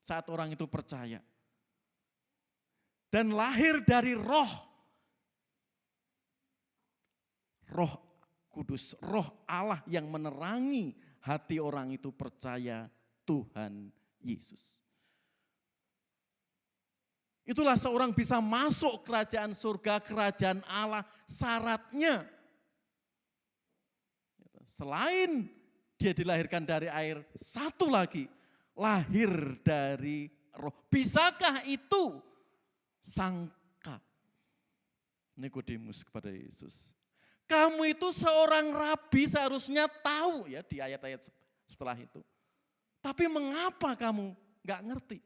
saat orang itu percaya. Dan lahir dari roh. Roh Kudus, roh Allah yang menerangi hati orang itu percaya Tuhan Yesus. Itulah seorang bisa masuk kerajaan surga, kerajaan Allah, syaratnya. Selain dia dilahirkan dari air, satu lagi, lahir dari roh. Bisakah itu? Sangka Nikodemus kepada Yesus. Kamu itu seorang rabi seharusnya tahu ya di ayat-ayat setelah itu. Tapi mengapa kamu enggak ngerti?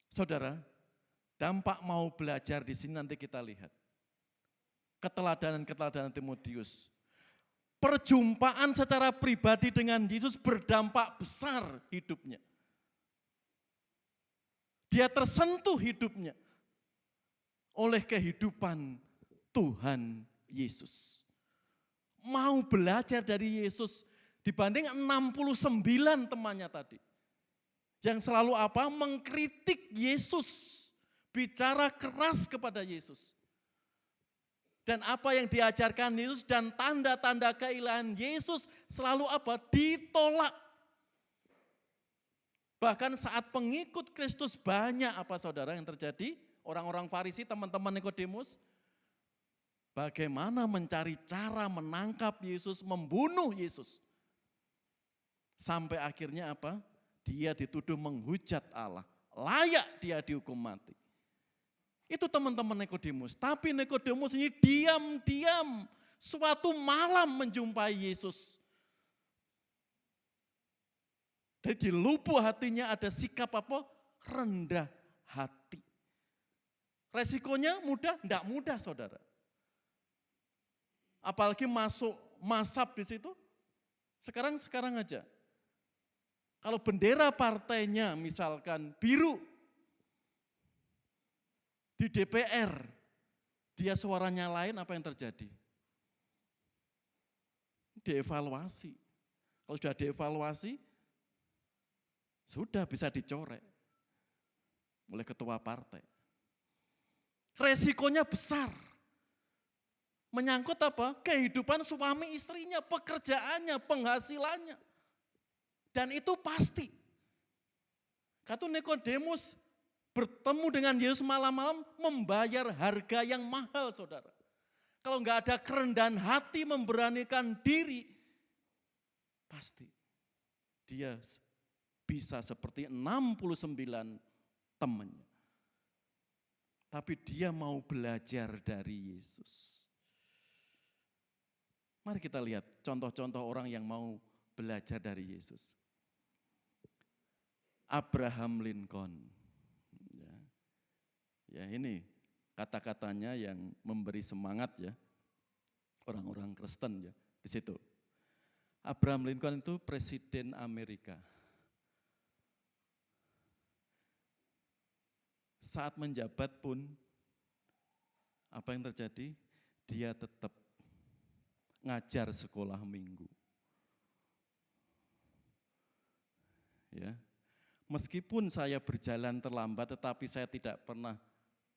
Saudara, dampak mau belajar di sini nanti kita lihat. Keteladanan Timotius. Perjumpaan secara pribadi dengan Yesus berdampak besar hidupnya. Dia tersentuh hidupnya oleh kehidupan Tuhan Yesus. Mau belajar dari Yesus dibanding 69 temannya tadi. Yang selalu apa? Mengkritik Yesus. Bicara keras kepada Yesus. Dan apa yang diajarkan Yesus dan tanda-tanda keilahian Yesus selalu apa? Ditolak. Bahkan saat pengikut Kristus banyak apa saudara yang terjadi? Orang-orang Farisi, teman-teman Nikodemus, bagaimana mencari cara menangkap Yesus, membunuh Yesus. Sampai akhirnya apa? Dia dituduh menghujat Allah. Layak dia dihukum mati. Itu teman-teman Nikodemus. Tapi Nikodemus ini diam-diam suatu malam menjumpai Yesus. Dan di lubuk hatinya ada sikap apa? Rendah hati. Resikonya mudah? Enggak mudah saudara. Apalagi masuk mazhab di situ. Sekarang aja. Kalau bendera partainya misalkan biru, di DPR, dia suaranya lain, apa yang terjadi? Dievaluasi. Kalau sudah dievaluasi, sudah bisa dicorek oleh ketua partai. Resikonya besar. Menyangkut apa? Kehidupan suami istrinya, pekerjaannya, penghasilannya. Dan itu pasti. Kata Nikodemus bertemu dengan Yesus malam-malam membayar harga yang mahal saudara. Kalau enggak ada kerendahan hati memberanikan diri, pasti dia bisa seperti 69 temannya. Tapi dia mau belajar dari Yesus. Mari kita lihat contoh-contoh orang yang mau belajar dari Yesus. Abraham Lincoln. Ya ini kata-katanya yang memberi semangat ya orang-orang Kristen ya di situ. Abraham Lincoln itu presiden Amerika. Saat menjabat pun apa yang terjadi? Dia tetap ngajar sekolah minggu. Ya. Meskipun saya berjalan terlambat tetapi saya tidak pernah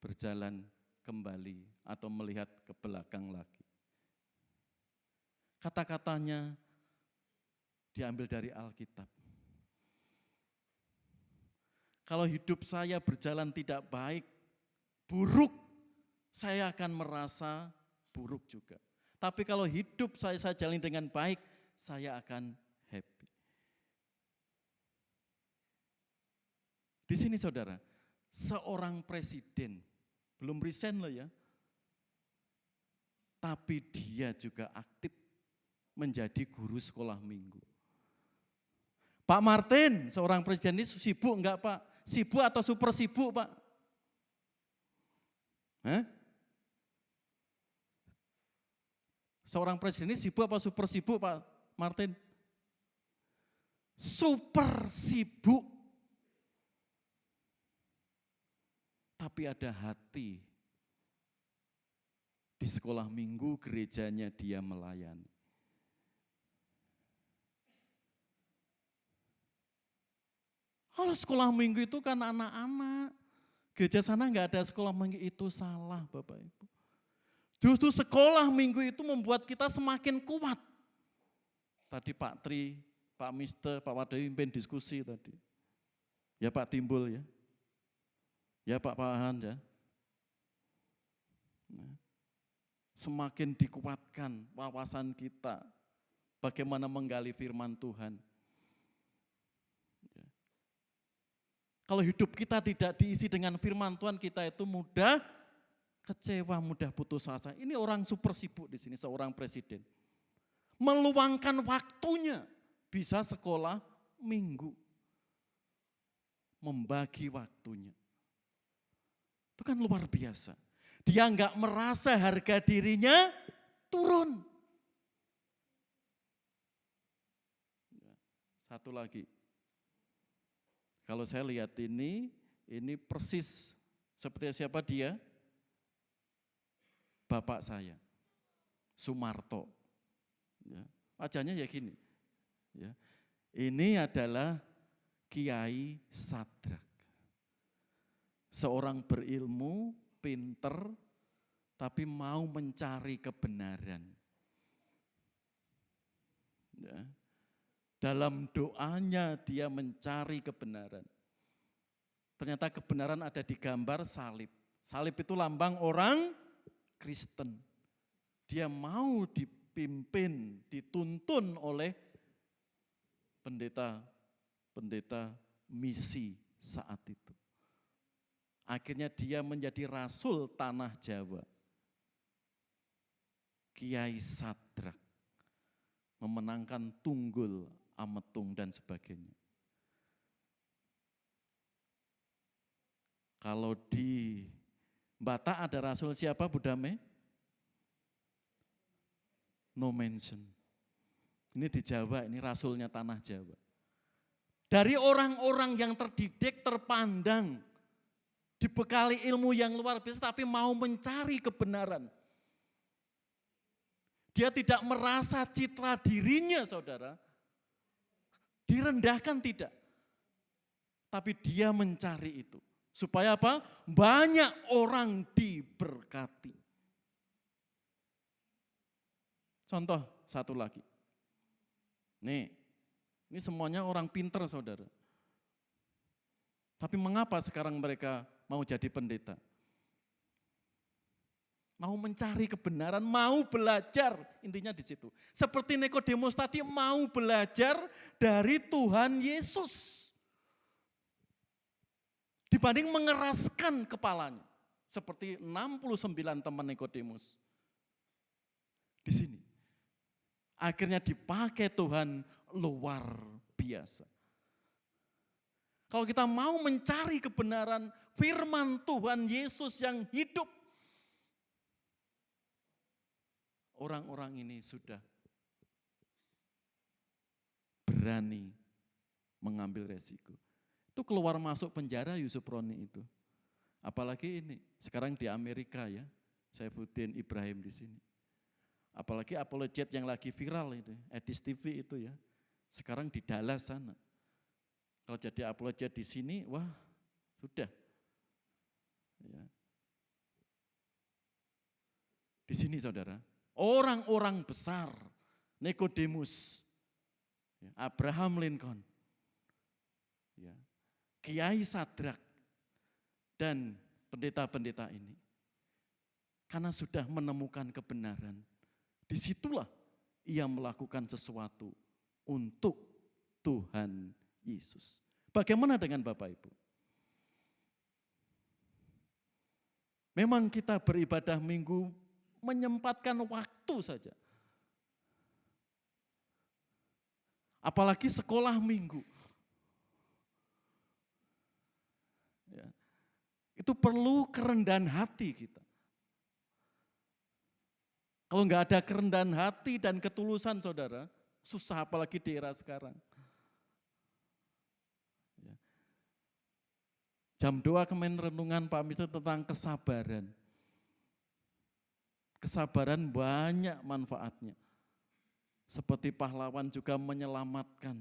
berjalan kembali atau melihat ke belakang lagi. Kata-katanya diambil dari Alkitab. Kalau hidup saya berjalan tidak baik, buruk, saya akan merasa buruk juga. Tapi kalau hidup saya jalani dengan baik, saya akan happy. Di sini saudara, seorang presiden, belum resign loh ya, tapi dia juga aktif menjadi guru sekolah minggu. Pak Martin, seorang presiden ini sibuk enggak Pak? Sibuk atau super sibuk Pak? Hah? Seorang presiden ini sibuk apa super sibuk Pak Martin? Super sibuk. Tapi ada hati di sekolah minggu gerejanya dia melayani. Kalau sekolah minggu itu kan anak-anak, gereja sana enggak ada sekolah minggu, itu salah Bapak Ibu. Justru sekolah minggu itu membuat kita semakin kuat. Tadi Pak Tri, Pak Mister, Pak Wadawi pimpin diskusi tadi. Ya Pak Timbul ya. Ya Pak Pahan ya. Semakin dikuatkan wawasan kita. Bagaimana menggali firman Tuhan. Kalau hidup kita tidak diisi dengan firman Tuhan, kita itu mudah kecewa, mudah putus asa. Ini orang super sibuk di sini, seorang presiden. Meluangkan waktunya, bisa sekolah minggu. Membagi waktunya. Itu kan luar biasa. Dia enggak merasa harga dirinya turun. Satu lagi. Kalau saya lihat ini persis seperti siapa dia? Bapak saya, Sumarto. Ya, wajahnya ya gini. Ya. Ini adalah Kiai Sadrak. Seorang berilmu, pinter, tapi mau mencari kebenaran. Ya. Dalam doanya dia mencari kebenaran. Ternyata kebenaran ada di gambar salib. Salib itu lambang orang Kristen. Dia mau dipimpin, dituntun oleh pendeta misi saat itu. Akhirnya dia menjadi rasul tanah Jawa. Kiai Sadrak memenangkan Tunggul, Ametung dan sebagainya. Kalau di Batak ada rasul siapa Bu Dame? No mention. Ini di Jawa, ini rasulnya tanah Jawa. Dari orang-orang yang terdidik, terpandang, dibekali ilmu yang luar biasa, tapi mau mencari kebenaran. Dia tidak merasa citra dirinya, saudara, direndahkan tidak. Tapi dia mencari itu. Supaya apa? Banyak orang diberkati. Contoh satu lagi. Nih, ini semuanya orang pinter, saudara. Tapi mengapa sekarang mereka mau jadi pendeta? Mau mencari kebenaran, mau belajar, intinya di situ. Seperti Nikodemus tadi mau belajar dari Tuhan Yesus. Dibanding mengeraskan kepalanya. Seperti 69 teman Nikodemus. Di sini. Akhirnya dipakai Tuhan luar biasa. Kalau kita mau mencari kebenaran firman Tuhan Yesus yang hidup, orang-orang ini sudah berani mengambil resiko. Itu keluar masuk penjara Yusuf Roni itu. Apalagi ini, sekarang di Amerika ya, Saifuddin Ibrahim di sini. Apalagi apologet yang lagi viral itu, Edis TV itu ya. Sekarang di Dallas sana. Kalau jadi apologet di sini, wah sudah. Ya. Di sini saudara, orang-orang besar, Nikodemus, Abraham Lincoln, ya, Kiai Sadrak, dan pendeta-pendeta ini. Karena sudah menemukan kebenaran, disitulah ia melakukan sesuatu untuk Tuhan Yesus. Bagaimana dengan Bapak Ibu? Memang kita beribadah minggu menyempatkan waktu saja. Apalagi sekolah minggu. Ya. Itu perlu kerendahan hati kita. Kalau enggak ada kerendahan hati dan ketulusan saudara, susah apalagi di era sekarang. Ya. Jam 2 kemarin renungan Pak Mister tentang kesabaran. Kesabaran banyak manfaatnya. Seperti pahlawan juga menyelamatkan.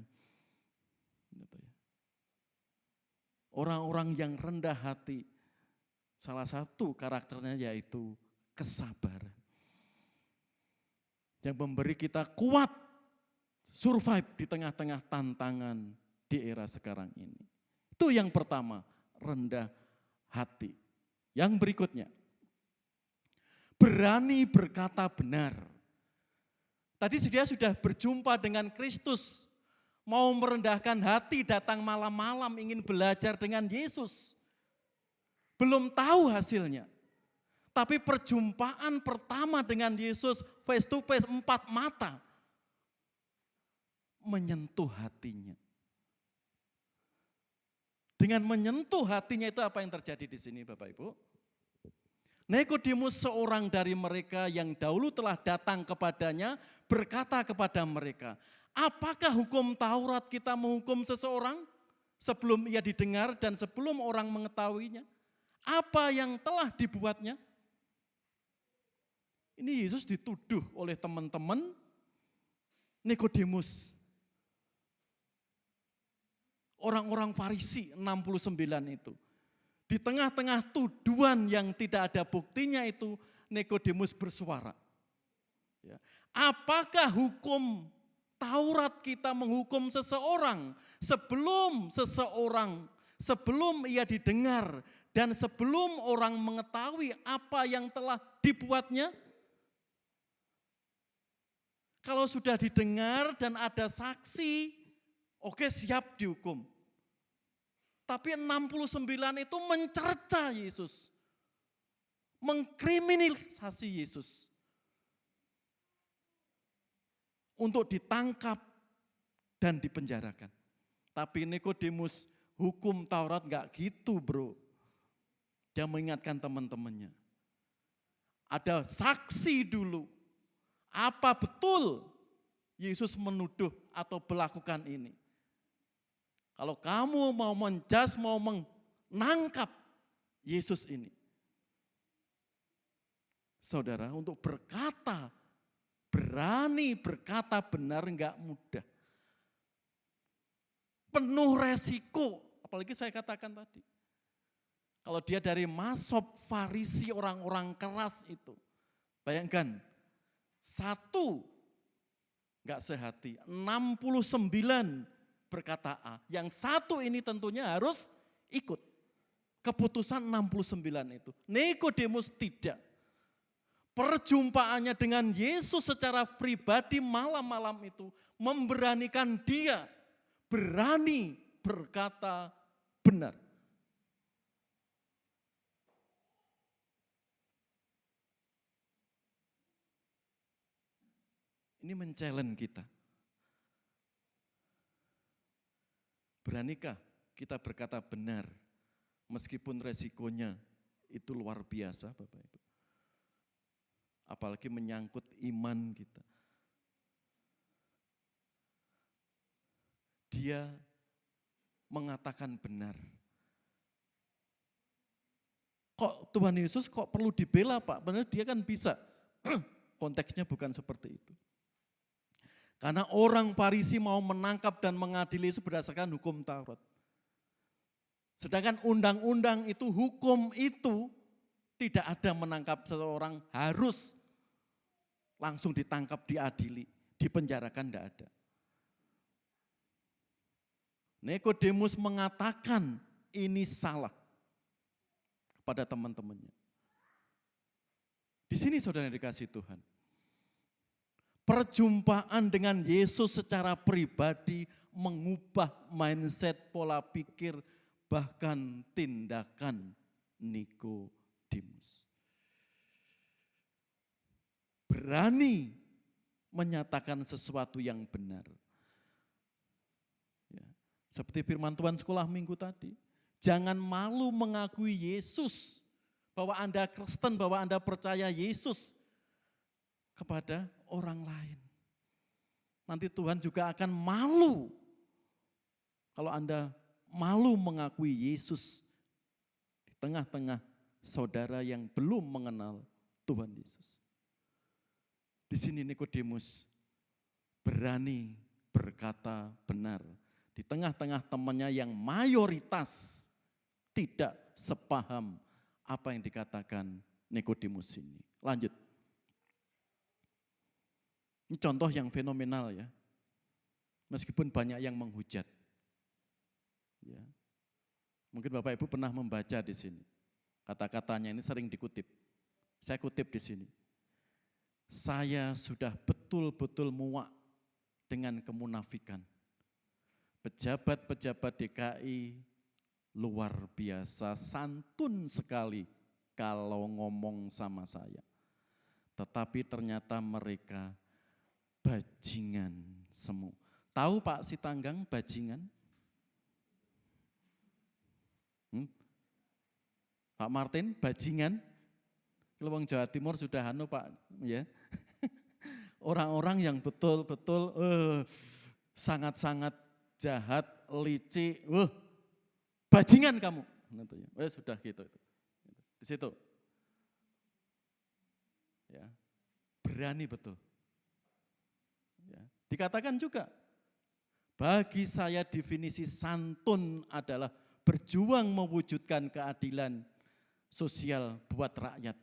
Orang-orang yang rendah hati, salah satu karakternya yaitu kesabaran. Yang memberi kita kuat, survive di tengah-tengah tantangan di era sekarang ini. Itu yang pertama, rendah hati. Yang berikutnya, berani berkata benar. Tadi dia sudah berjumpa dengan Kristus, mau merendahkan hati, datang malam-malam ingin belajar dengan Yesus. Belum tahu hasilnya. Tapi perjumpaan pertama dengan Yesus face to face 4 mata menyentuh hatinya. Dengan menyentuh hatinya itu apa yang terjadi di sini Bapak Ibu? Nikodemus seorang dari mereka yang dahulu telah datang kepadanya berkata kepada mereka, apakah hukum Taurat kita menghukum seseorang sebelum ia didengar dan sebelum orang mengetahuinya? Apa yang telah dibuatnya? Ini Yesus dituduh oleh teman-teman Nikodemus. Orang-orang Farisi 69 itu. Di tengah-tengah tuduhan yang tidak ada buktinya itu, Nikodemus bersuara. Ya. Apakah hukum Taurat kita menghukum seseorang sebelum ia didengar dan sebelum orang mengetahui apa yang telah dibuatnya. Kalau sudah didengar dan ada saksi, oke, siap dihukum. Tapi 69 itu mencerca Yesus. Mengkriminalisasi Yesus. Untuk ditangkap dan dipenjarakan. Tapi Nikodemus, hukum Taurat enggak gitu, bro. Dia mengingatkan teman-temannya. Ada saksi dulu. Apa betul Yesus menuduh atau melakukan ini? Kalau kamu mau menjas, mau menangkap Yesus ini. Saudara, untuk berkata, berani berkata benar enggak mudah. Penuh resiko, apalagi saya katakan tadi. Kalau dia dari masop Farisi, orang-orang keras itu. Bayangkan, satu enggak sehati, 69 berkata A. Yang satu ini tentunya harus ikut. Keputusan 69 itu. Nikodemus tidak. Perjumpaannya dengan Yesus secara pribadi malam-malam itu memberanikan dia berani berkata benar. Ini men-challenge kita. Beranikah kita berkata benar meskipun resikonya itu luar biasa, Bapak Ibu. Apalagi menyangkut iman kita. Dia mengatakan benar. Kok Tuhan Yesus kok perlu dibela, Pak? Benar dia kan bisa. Konteksnya bukan seperti itu. Karena orang Farisi mau menangkap dan mengadili itu berdasarkan hukum Taurat. Sedangkan undang-undang itu, hukum itu tidak ada menangkap seseorang harus langsung ditangkap, diadili, dipenjarakan, tidak ada. Nikodemus mengatakan ini salah kepada teman-temannya. Di sini saudara dikasih Tuhan. Perjumpaan dengan Yesus secara pribadi mengubah mindset, pola pikir, bahkan tindakan Nikodemus. Berani menyatakan sesuatu yang benar. Ya, seperti firman Tuhan sekolah minggu tadi. Jangan malu mengakui Yesus, bahwa Anda Kristen, bahwa Anda percaya Yesus kepada orang lain. Nanti Tuhan juga akan malu kalau Anda malu mengakui Yesus di tengah-tengah saudara yang belum mengenal Tuhan Yesus. Di sini Nikodemus berani berkata benar di tengah-tengah temannya yang mayoritas tidak sepaham apa yang dikatakan Nikodemus ini. Lanjut. Ini contoh yang fenomenal ya. Meskipun banyak yang menghujat. Ya. Mungkin Bapak Ibu pernah membaca di sini. Kata-katanya ini sering dikutip. Saya kutip di sini. Saya sudah betul-betul muak dengan kemunafikan. Pejabat-pejabat DKI luar biasa, santun sekali kalau ngomong sama saya. Tetapi ternyata mereka bajingan semua. Tahu Pak Sitanggang bajingan? Pak Martin bajingan? Kalau orang Jawa Timur sudah Pak ya. Orang-orang yang betul-betul sangat-sangat jahat, licik, bajingan kamu. Sudah gitu. Di situ. Ya. Berani betul. Ya. Dikatakan juga, bagi saya definisi santun adalah berjuang mewujudkan keadilan sosial buat rakyat.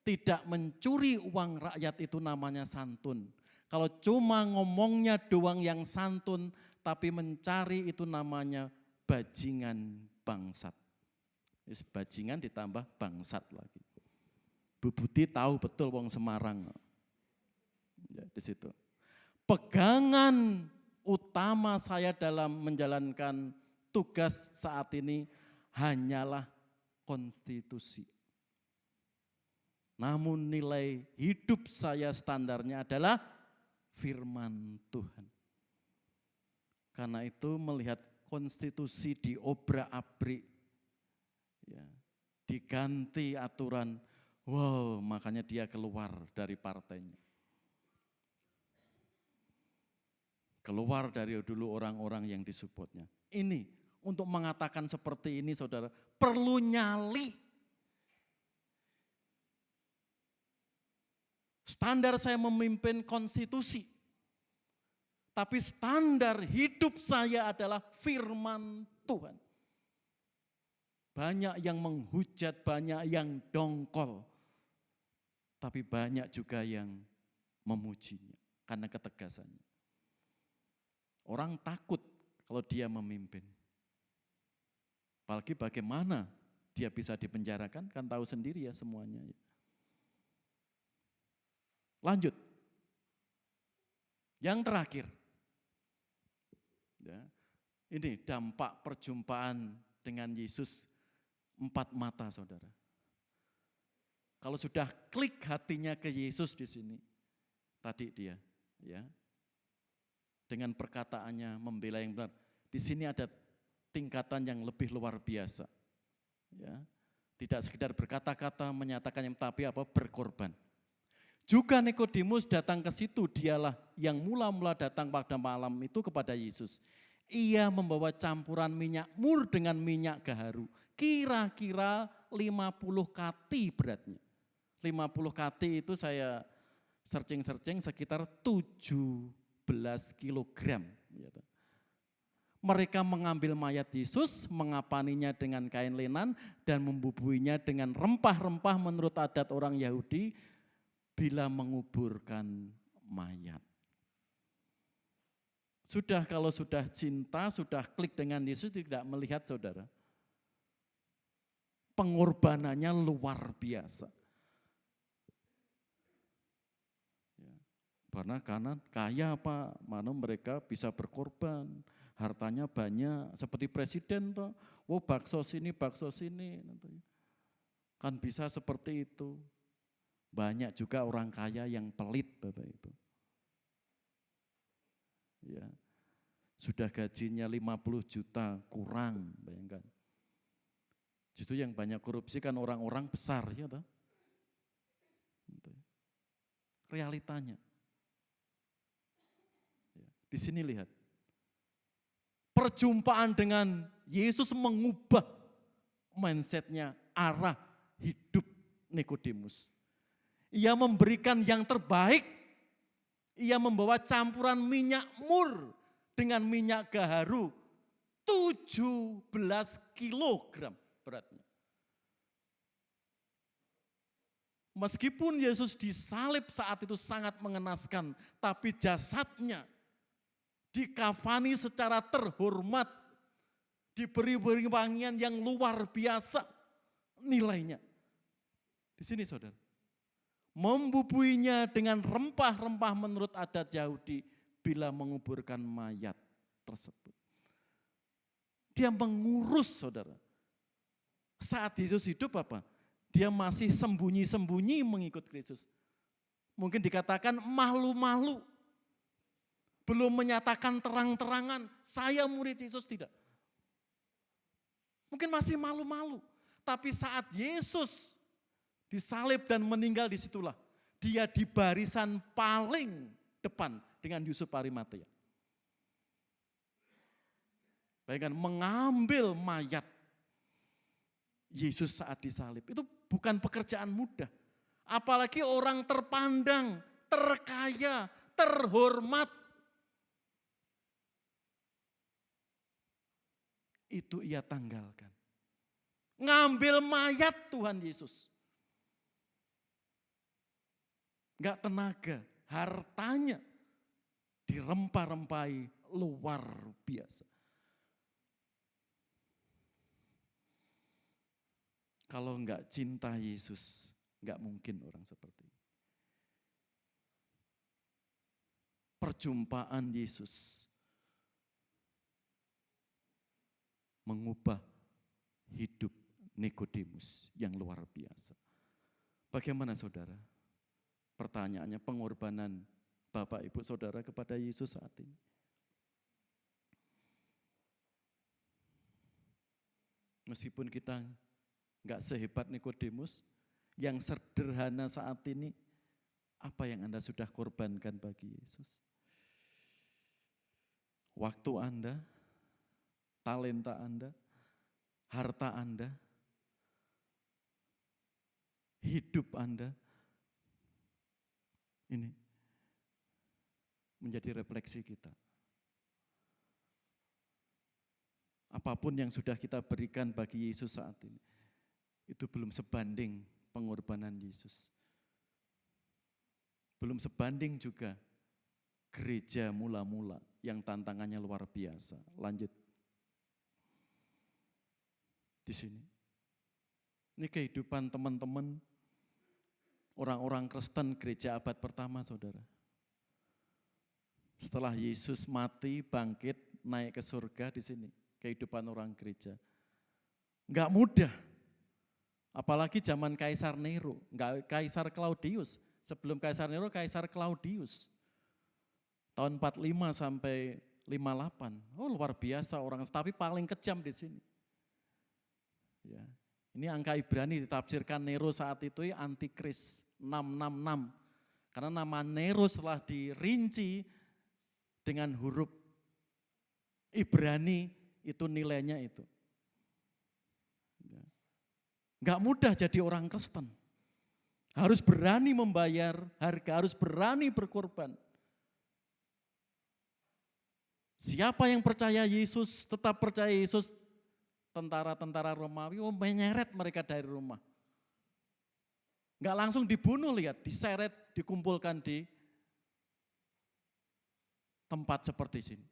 Tidak mencuri uang rakyat itu namanya santun. Kalau cuma ngomongnya doang yang santun, tapi mencari itu namanya bajingan bangsat. Bajingan ditambah bangsat lagi. Bu Budi tahu betul wong Semarang. Ya, di situ. Pegangan utama saya dalam menjalankan tugas saat ini hanyalah konstitusi. Namun nilai hidup saya standarnya adalah firman Tuhan. Karena itu melihat konstitusi diobrak-abrik, ya, diganti aturan, wow, makanya dia keluar dari partainya. Keluar dari dulu orang-orang yang disupportnya. Ini, untuk mengatakan seperti ini saudara, perlu nyali. Standar saya memimpin konstitusi. Tapi standar hidup saya adalah firman Tuhan. Banyak yang menghujat, banyak yang dongkol. Tapi banyak juga yang memujinya karena ketegasannya. Orang takut kalau dia memimpin. Apalagi bagaimana dia bisa dipenjarakan, kan tahu sendiri ya semuanya. Lanjut. Yang terakhir. Ya, ini dampak perjumpaan dengan Yesus 4 mata saudara. Kalau sudah klik hatinya ke Yesus di sini, tadi dia, ya, dengan perkataannya membela yang benar. Di sini ada tingkatan yang lebih luar biasa. Ya, tidak sekedar berkata-kata menyatakan yang tapi apa berkorban. Juga Nikodemus datang ke situ, dialah yang mula-mula datang pada malam itu kepada Yesus. Ia membawa campuran minyak mur dengan minyak gaharu. Kira-kira 50 kati beratnya. 50 kati itu saya searching sekitar 17 kilogram. Mereka mengambil mayat Yesus, mengapaninya dengan kain lenan dan membubuinya dengan rempah-rempah menurut adat orang Yahudi bila menguburkan mayat. Kalau sudah cinta, sudah klik dengan Yesus, tidak melihat saudara. Pengorbanannya luar biasa. Karena kaya apa, mana mereka bisa berkorban, hartanya banyak, seperti presiden toh, bakso sini, kan bisa seperti itu. Banyak juga orang kaya yang pelit Bapak Ibu. Ya, sudah gajinya 50 juta kurang, bayangkan. Justru yang banyak korupsi kan orang-orang besar ya toh. Realitanya. Di sini lihat. Perjumpaan dengan Yesus mengubah mindsetnya, arah hidup Nikodemus. Ia memberikan yang terbaik. Ia membawa campuran minyak mur dengan minyak gaharu. 17 kilogram beratnya. Meskipun Yesus disalib saat itu sangat mengenaskan, tapi jasadnya dikafani secara terhormat, diberi wangian yang luar biasa nilainya. Di sini saudara. Membubuinya dengan rempah-rempah menurut adat Yahudi bila menguburkan mayat tersebut. Dia mengurus saudara. Saat Yesus hidup apa? Dia masih sembunyi-sembunyi mengikut Kristus. Mungkin dikatakan malu-malu. Belum menyatakan terang-terangan, saya murid Yesus, tidak. Mungkin masih malu-malu. Tapi saat Yesus disalib dan meninggal disitulah. Dia di barisan paling depan dengan Yusuf Arimatea. Bayangkan mengambil mayat Yesus saat disalib. Itu bukan pekerjaan mudah. Apalagi orang terpandang, terkaya, terhormat. Itu ia tanggalkan. Ngambil mayat Tuhan Yesus. Enggak tenaga, hartanya dirempah-rempahi luar biasa. Kalau enggak cinta Yesus, enggak mungkin orang seperti ini. Perjumpaan Yesus mengubah hidup Nikodemus yang luar biasa. Bagaimana saudara? Pertanyaannya, pengorbanan Bapak Ibu Saudara kepada Yesus saat ini. Meskipun kita enggak sehebat Nikodemus, yang sederhana saat ini, apa yang Anda sudah korbankan bagi Yesus? Waktu Anda, talenta Anda, harta Anda, hidup Anda, ini menjadi refleksi kita. Apapun yang sudah kita berikan bagi Yesus saat ini, itu belum sebanding pengorbanan Yesus. Belum sebanding juga gereja mula-mula yang tantangannya luar biasa. Lanjut. Di sini. Ini kehidupan teman-teman orang-orang Kristen gereja abad pertama, saudara. Setelah Yesus mati, bangkit, naik ke surga di sini. Kehidupan orang gereja. Enggak mudah. Apalagi zaman Kaisar Nero, enggak Kaisar Claudius. Sebelum Kaisar Nero, Kaisar Claudius. Tahun 45 sampai 58. Oh, luar biasa orang, tapi paling kejam di sini. Ya. Ini angka Ibrani ditafsirkan Nero saat itu antikris 666. Karena nama Nero setelah dirinci dengan huruf Ibrani itu nilainya itu. Enggak mudah jadi orang Kristen. Harus berani membayar harga, harus berani berkorban. Siapa yang percaya Yesus, tetap percaya Yesus, tentara-tentara Romawi menyeret mereka dari rumah. Enggak langsung dibunuh, lihat, diseret, dikumpulkan di tempat seperti sini.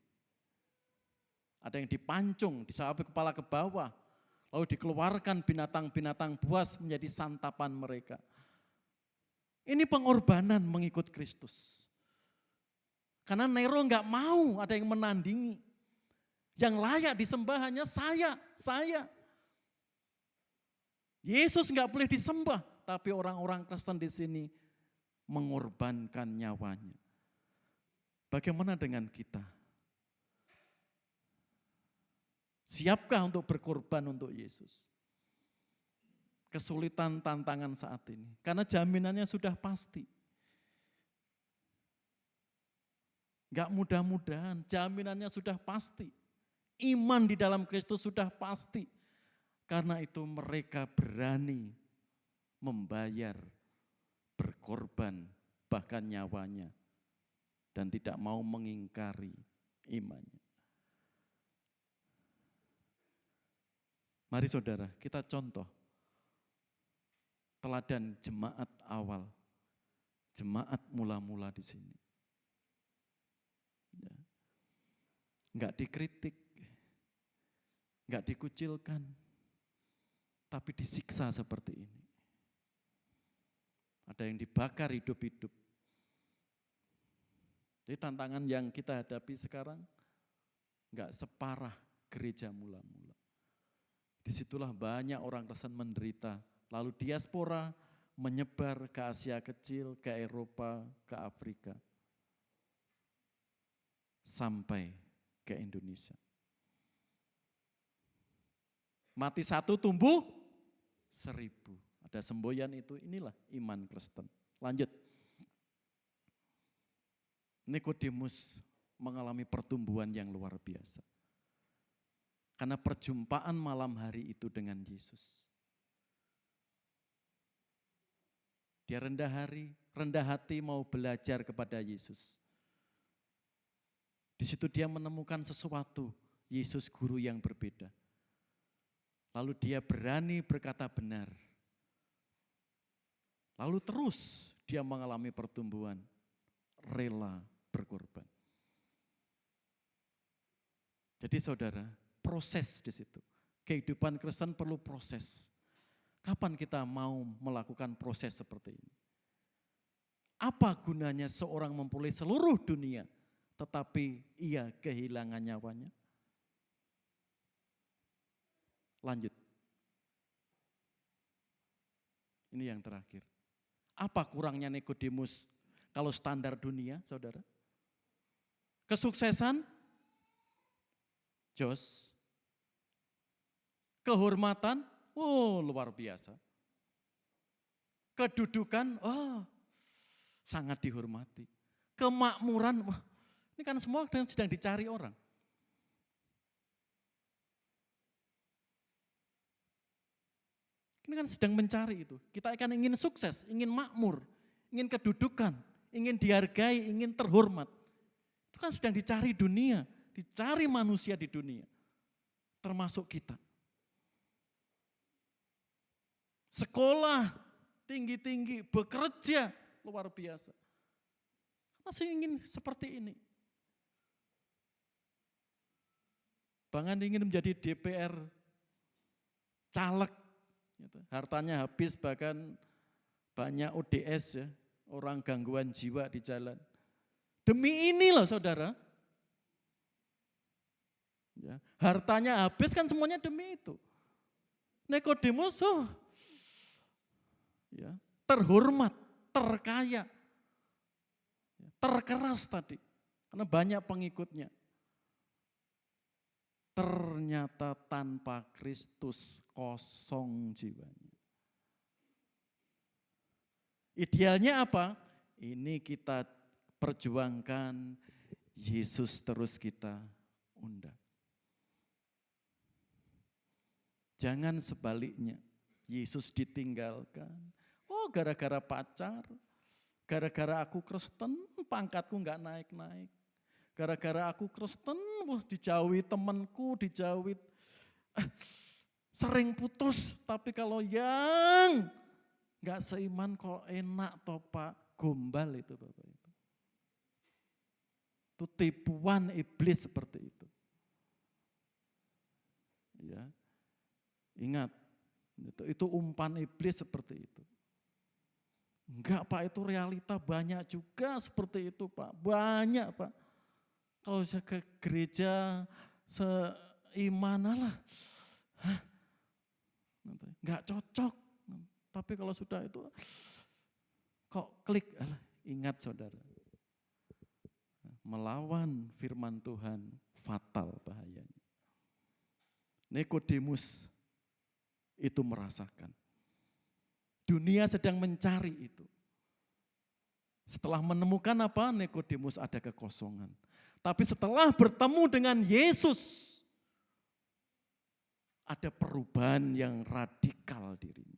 Ada yang dipancung, disabet kepala ke bawah, lalu dikeluarkan binatang-binatang buas menjadi santapan mereka. Ini pengorbanan mengikut Kristus. Karena Nero enggak mau ada yang menandingi. Yang layak disembah hanya saya. Yesus enggak boleh disembah, tapi orang-orang Kristen di sini mengorbankan nyawanya. Bagaimana dengan kita? Siapkah untuk berkorban untuk Yesus? Kesulitan tantangan saat ini, karena jaminannya sudah pasti. Enggak mudah-mudahan, jaminannya sudah pasti. Iman di dalam Kristus sudah pasti. Karena itu mereka berani membayar, berkorban, bahkan nyawanya. Dan tidak mau mengingkari imannya. Mari saudara, kita contoh teladan jemaat awal, jemaat mula-mula di sini. Ya. Enggak dikritik, enggak dikucilkan, tapi disiksa seperti ini. Ada yang dibakar hidup-hidup. Jadi tantangan yang kita hadapi sekarang enggak separah gereja mula-mula. Disitulah banyak orang Kristen menderita. Lalu diaspora menyebar ke Asia kecil, ke Eropa, ke Afrika. Sampai ke Indonesia. Mati satu tumbuh 1000. Ada semboyan itu, inilah iman Kristen. Lanjut. Nikodemus mengalami pertumbuhan yang luar biasa. Karena perjumpaan malam hari itu dengan Yesus. Dia rendah hati mau belajar kepada Yesus. Di situ dia menemukan sesuatu, Yesus guru yang berbeda. Lalu dia berani berkata benar. Lalu terus dia mengalami pertumbuhan, rela berkorban. Jadi saudara, proses di situ. Kehidupan Kristen perlu proses. Kapan kita mau melakukan proses seperti ini? Apa gunanya seorang memperoleh seluruh dunia, tetapi ia kehilangan nyawanya? Lanjut. Ini yang terakhir. Apa kurangnya Nikodemus kalau standar dunia, saudara? Kesuksesan, jos. Kehormatan, luar biasa. Kedudukan, sangat dihormati. Kemakmuran, ini kan semua sedang dicari orang. Ini kan sedang mencari itu. Kita akan ingin sukses, ingin makmur, ingin kedudukan, ingin dihargai, ingin terhormat. Itu kan sedang dicari dunia, dicari manusia di dunia. Termasuk kita. Sekolah, tinggi-tinggi, bekerja, luar biasa. Masih ingin seperti ini. Bahkan ingin menjadi DPR caleg. Hartanya habis, bahkan banyak ODS ya, orang gangguan jiwa di jalan. Demi ini loh saudara. Ya, hartanya habis kan semuanya demi itu. Nikodemus ya, terhormat, terkaya, terkeras tadi, karena banyak pengikutnya. Ternyata tanpa Kristus kosong jiwanya. Idealnya apa? Ini kita perjuangkan, Yesus terus kita undang. Jangan sebaliknya, Yesus ditinggalkan. Gara-gara pacar, gara-gara aku Kristen, pangkatku enggak naik-naik. Gara-gara aku Kristen, dijauhi temanku, dijauhi, sering putus. Tapi kalau yang enggak seiman kok enak toh Pak, gombal itu Bapak Ibu. Itu tipuan iblis seperti itu. Ya, ingat, itu umpan iblis seperti itu. Enggak Pak, itu realita banyak juga seperti itu Pak, banyak Pak. Kalau saya ke gereja seiman lah, enggak cocok. Tapi kalau sudah itu kok klik, ingat saudara, melawan firman Tuhan fatal bahayanya. Nikodemus itu merasakan. Dunia sedang mencari itu. Setelah menemukan apa? Nikodemus ada kekosongan. Tapi setelah bertemu dengan Yesus, ada perubahan yang radikal dirinya.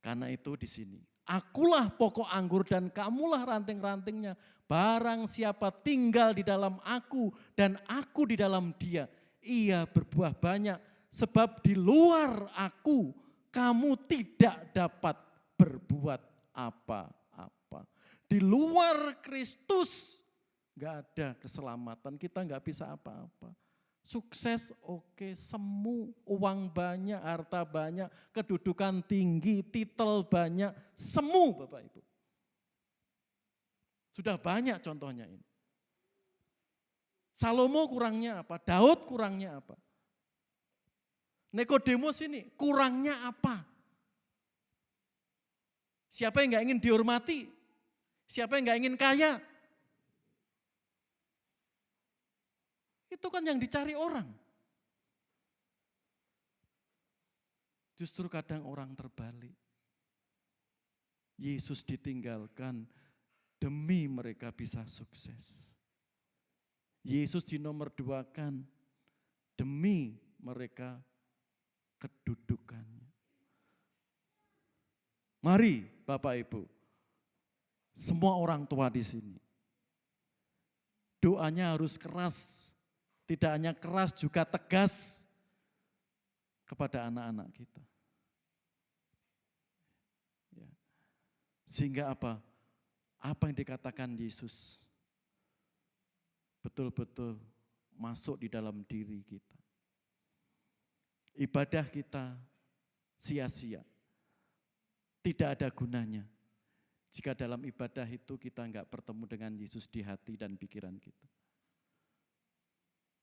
Karena itu di sini, akulah pokok anggur dan kamulah ranting-rantingnya. Barang siapa tinggal di dalam aku dan aku di dalam dia, ia berbuah banyak. Sebab di luar aku, kamu tidak dapat berbuat apa-apa. Di luar Kristus, gak ada keselamatan, kita gak bisa apa-apa. Sukses oke, semu, uang banyak, harta banyak, kedudukan tinggi, titel banyak, semu Bapak Ibu. Sudah banyak contohnya ini. Salomo kurangnya apa? Daud kurangnya apa? Nikodemus ini kurangnya apa? Siapa yang gak ingin dihormati? Siapa yang gak ingin kaya? Itu kan yang dicari orang. Justru kadang orang terbalik. Yesus ditinggalkan demi mereka bisa sukses. Yesus dinomorduakan demi mereka kedudukannya. Mari Bapak Ibu, semua orang tua di sini, doanya harus keras. Tidak hanya keras, juga tegas kepada anak-anak kita. Ya. Sehingga apa? Apa yang dikatakan Yesus betul-betul masuk di dalam diri kita. Ibadah kita sia-sia, tidak ada gunanya jika dalam ibadah itu kita enggak bertemu dengan Yesus di hati dan pikiran kita.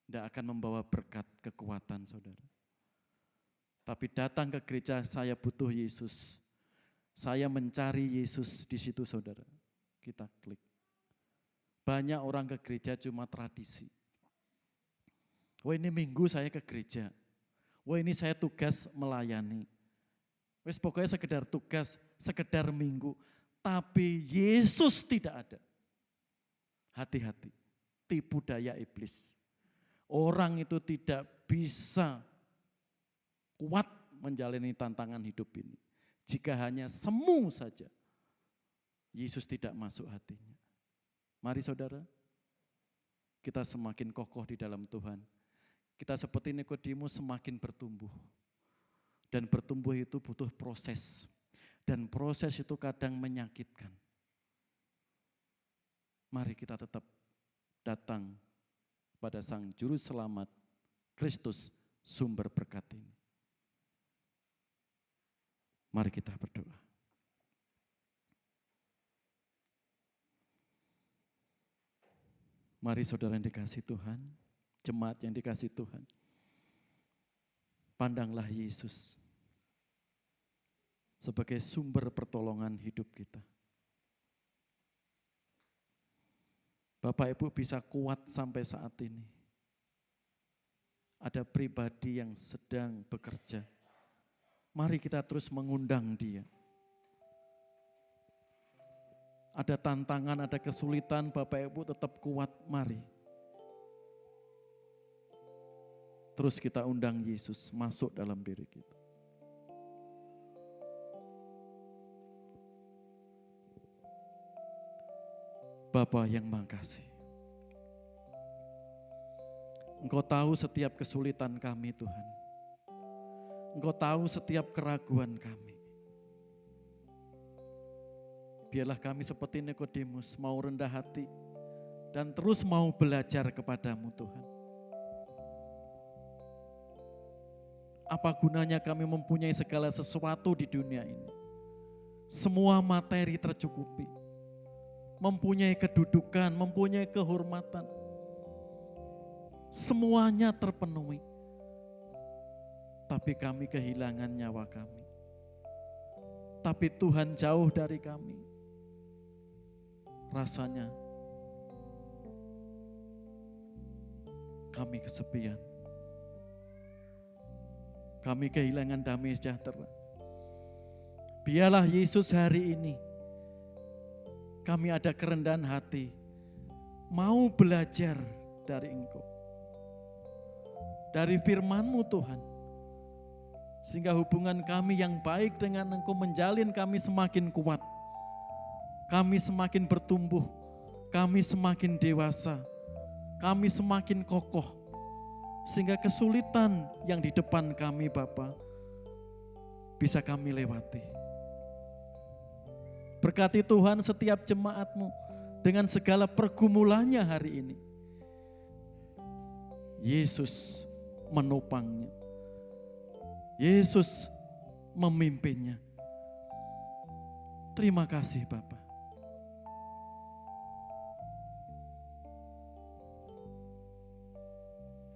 Tidak akan membawa berkat kekuatan saudara. Tapi datang ke gereja, saya butuh Yesus. Saya mencari Yesus di situ saudara. Kita klik. Banyak orang ke gereja cuma tradisi. Wah ini minggu saya ke gereja. Wah ini saya tugas melayani. Wes pokoknya sekedar tugas, sekedar minggu. Tapi Yesus tidak ada. Hati-hati, tipu daya iblis. Orang itu tidak bisa kuat menjalani tantangan hidup ini. Jika hanya semu saja, Yesus tidak masuk hatinya. Mari saudara, kita semakin kokoh di dalam Tuhan. Kita seperti Nikodemus semakin bertumbuh. Dan bertumbuh itu butuh proses. Dan proses itu kadang menyakitkan. Mari kita tetap datang pada Sang Juru Selamat, Kristus, sumber berkat ini. Mari kita berdoa. Mari saudara yang dikasihi Tuhan, jemaat yang dikasihi Tuhan, pandanglah Yesus sebagai sumber pertolongan hidup kita. Bapak Ibu bisa kuat sampai saat ini. Ada pribadi yang sedang bekerja. Mari kita terus mengundang dia. Ada tantangan, ada kesulitan, Bapak Ibu tetap kuat, mari. Terus kita undang Yesus masuk dalam diri kita. Bapa yang Maha Kasih, Engkau tahu setiap kesulitan kami Tuhan. Engkau tahu setiap keraguan kami. Biarlah kami seperti Nikodemus mau rendah hati dan terus mau belajar kepadamu Tuhan. Apa gunanya kami mempunyai segala sesuatu di dunia ini? Semua materi tercukupi. Mempunyai kedudukan, mempunyai kehormatan. Semuanya terpenuhi. Tapi kami kehilangan nyawa kami. Tapi Tuhan jauh dari kami. Rasanya kami kesepian. Kami kehilangan damai sejahtera. Biarlah Yesus hari ini kami ada kerendahan hati, mau belajar dari Engkau. Dari firman-Mu Tuhan. Sehingga hubungan kami yang baik dengan Engkau menjalin kami semakin kuat. Kami semakin bertumbuh, kami semakin dewasa, kami semakin kokoh. Sehingga kesulitan yang di depan kami Bapa bisa kami lewati. Berkati Tuhan setiap jemaat-Mu dengan segala pergumulannya hari ini. Yesus menopangnya. Yesus memimpinnya. Terima kasih Bapa.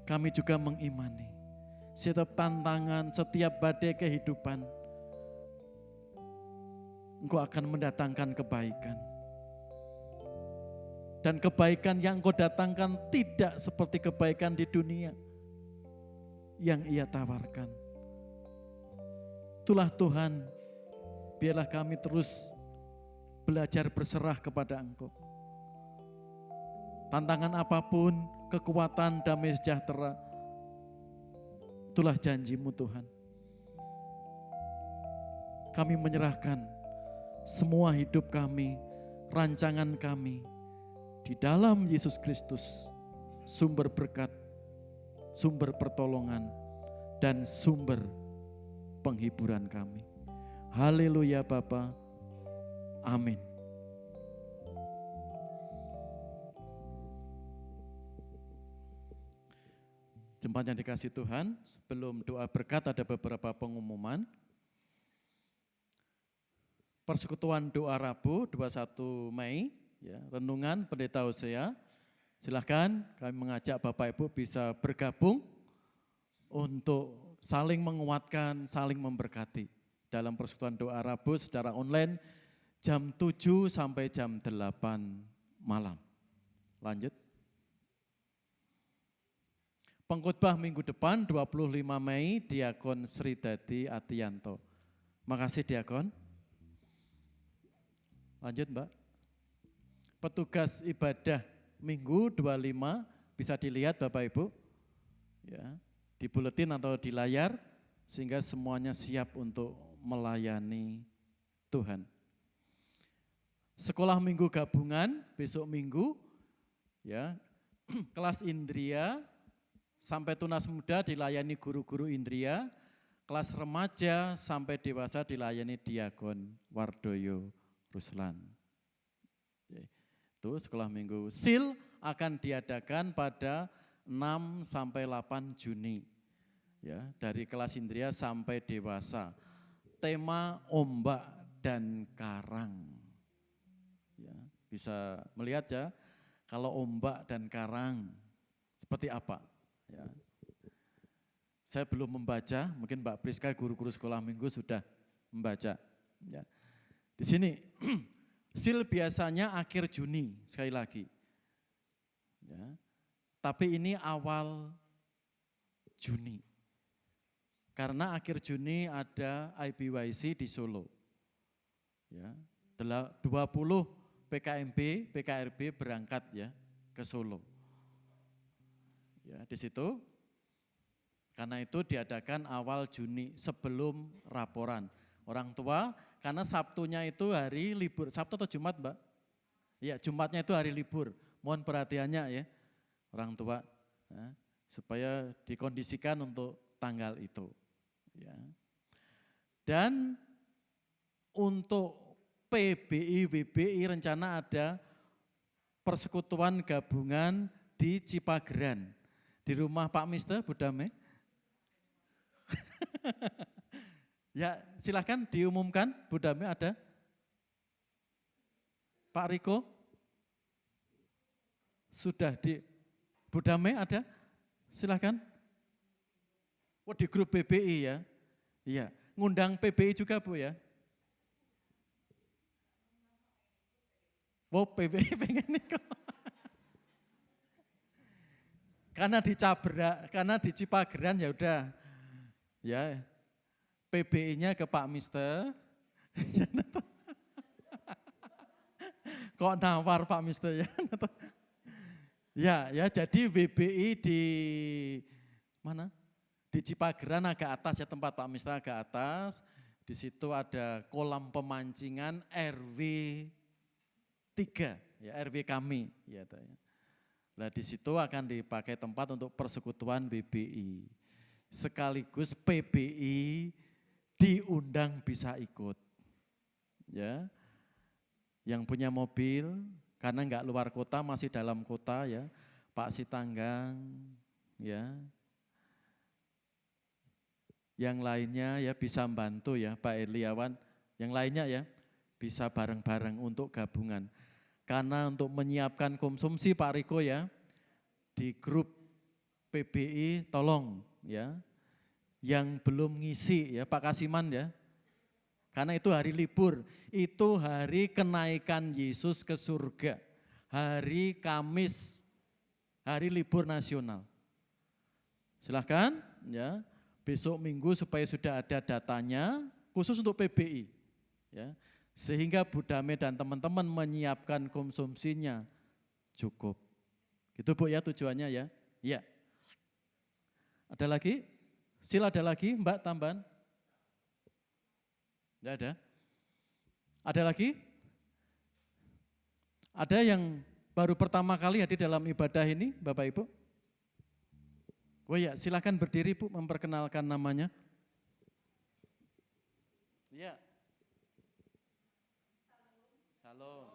Kami juga mengimani setiap tantangan, setiap badai kehidupan, Engkau akan mendatangkan kebaikan. Dan kebaikan yang Engkau datangkan tidak seperti kebaikan di dunia yang Ia tawarkan. Itulah Tuhan, biarlah kami terus belajar berserah kepada Engkau. Tantangan apapun, kekuatan, damai sejahtera, itulah janji-Mu Tuhan. Kami menyerahkan semua hidup kami, rancangan kami di dalam Yesus Kristus, sumber berkat, sumber pertolongan, dan sumber penghiburan kami. Haleluya Bapa. Amin. Jemaat yang dikasih Tuhan, sebelum doa berkat ada beberapa pengumuman. Persekutuan doa Rabu 21 Mei, ya, renungan Pendeta Hosea. Silahkan kami mengajak Bapak Ibu bisa bergabung untuk saling menguatkan, saling memberkati. Dalam persekutuan doa Rabu secara online jam 7 sampai jam 8 malam. Lanjut. Pengkhotbah minggu depan 25 Mei Diakon Sri Dadi Atianto. Makasih Diakon. Lanjut Mbak. Petugas ibadah minggu 25 bisa dilihat Bapak Ibu. Ya, di buletin atau di layar sehingga semuanya siap untuk melayani Tuhan. Sekolah minggu gabungan besok minggu ya. Kelas Indria sampai tunas muda dilayani guru-guru Indria, kelas remaja sampai dewasa dilayani Diakon Wardoyo Ruslan. Itu sekolah minggu. SIL akan diadakan pada 6 sampai 8 Juni. Ya, dari kelas Indria sampai dewasa. Tema ombak dan karang. Ya, bisa melihat ya, kalau ombak dan karang seperti apa? Ya. Saya belum membaca, mungkin Mbak Priska guru-guru sekolah minggu sudah membaca. Ya. Di sini SIL biasanya akhir Juni sekali lagi. Ya. Tapi ini awal Juni. Karena akhir Juni ada IBYC di Solo. Ya. 20 PKMB, PKRB berangkat ya ke Solo. Ya, di situ, karena itu diadakan awal Juni sebelum laporan. Orang tua, karena Sabtunya itu hari libur, Sabtu atau Jumat Mbak? Ya, Jumatnya itu hari libur, mohon perhatiannya ya orang tua, ya, supaya dikondisikan untuk tanggal itu. Ya. Dan untuk PBI, WBI rencana ada persekutuan gabungan di Cipageran. Di rumah Pak Mister, Bu Dame. Ya silahkan diumumkan, Bu Dame ada. Pak Riko, sudah di, Bu Dame ada, silahkan. Oh di grup PBI ya, iya. Ngundang PBI juga Bu ya. Oh PBI pengen nih kok. Karena di Cipageran ya udah, ya PBI-nya ke Pak Mister. Kok nawar Pak Mister ya? Ya jadi WBI di mana? Di Cipageran agak atas ya, tempat Pak Mister agak atas. Di situ ada kolam pemancingan RW 3, ya RW kami ya. Nah di situ akan dipakai tempat untuk persekutuan BBI. Sekaligus PBI diundang bisa ikut. Ya. Yang punya mobil karena enggak luar kota masih dalam kota ya. Pak Sitanggang ya. Yang lainnya ya bisa membantu ya Pak Irliawan. Yang lainnya ya bisa bareng-bareng untuk gabungan. Karena untuk menyiapkan konsumsi Pak Riko ya, di grup PBI tolong ya, yang belum ngisi ya Pak Kasiman ya, karena itu hari libur, itu hari kenaikan Yesus ke surga, hari Kamis, hari libur nasional. Silahkan ya, besok Minggu supaya sudah ada datanya khusus untuk PBI ya. Sehingga Bu Dame dan teman-teman menyiapkan konsumsinya cukup. Gitu Bu ya tujuannya ya. Iya. Ada lagi? Sil ada lagi Mbak tambahan? Tidak ada? Ada lagi? Ada yang baru pertama kali hadir dalam ibadah ini Bapak Ibu? Oh ya silakan berdiri Bu memperkenalkan namanya. Iya. Shalom.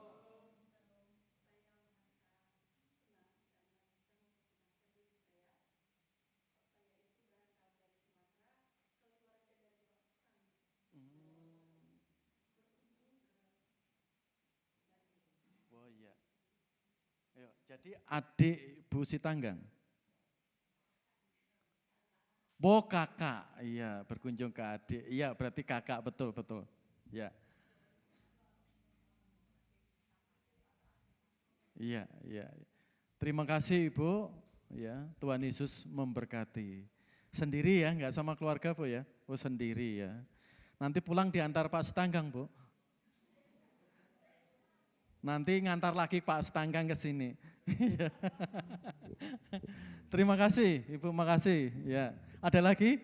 Jadi adik Bu Sitanggang. Oh kakak, iya berkunjung ke adik, iya berarti kakak betul, ya. Iya. Terima kasih Ibu, ya Tuhan Yesus memberkati. Sendiri ya, enggak sama keluarga Bu ya, oh sendiri ya. Nanti pulang diantar Pak Sitanggang Bu. Nanti ngantar lagi Pak Sitanggang ke sini. Terima kasih Ibu, makasih ya. Ada lagi?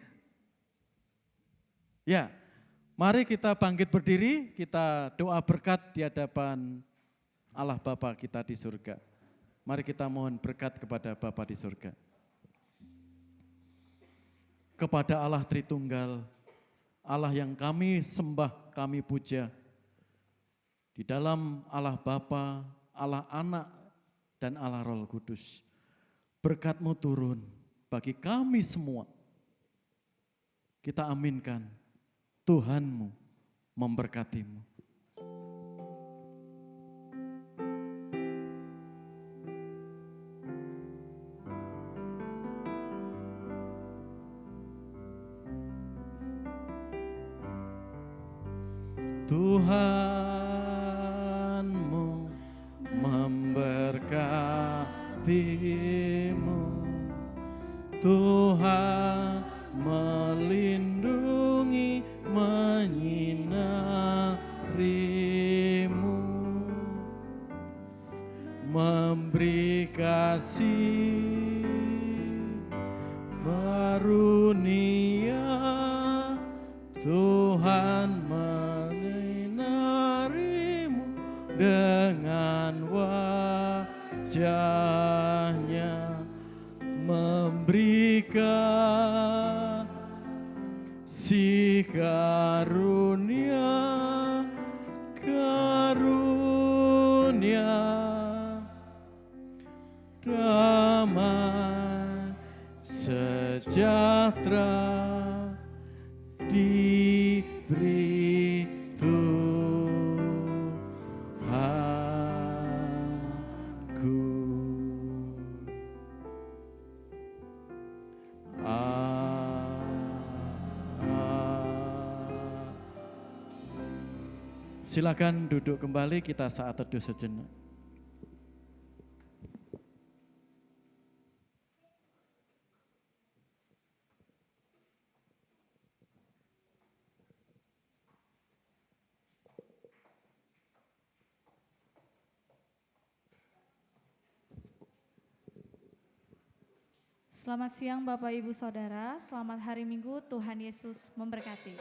Ya, mari kita bangkit berdiri, kita doa berkat di hadapan Allah Bapa kita di surga. Mari kita mohon berkat kepada Bapa di surga. Kepada Allah Tritunggal, Allah yang kami sembah, kami puja. Di dalam Allah Bapa, Allah Anak, dan Allah Roh Kudus. Berkat-Mu turun bagi kami semua. Kita aminkan, Tuhan-Mu memberkati-Mu. Tuhan-Mu memberkati-Mu. Tuhan melindungi, menyinari-Mu, memberi kasih karunia. Tuhan menyinari-Mu dengan wajah-Nya, memberikan si karunia, damai sejahtera diberi Tuhanku. Silakan duduk kembali, kita saat teduh sejenak. Selamat siang Bapak Ibu Saudara, selamat hari Minggu, Tuhan Yesus memberkati.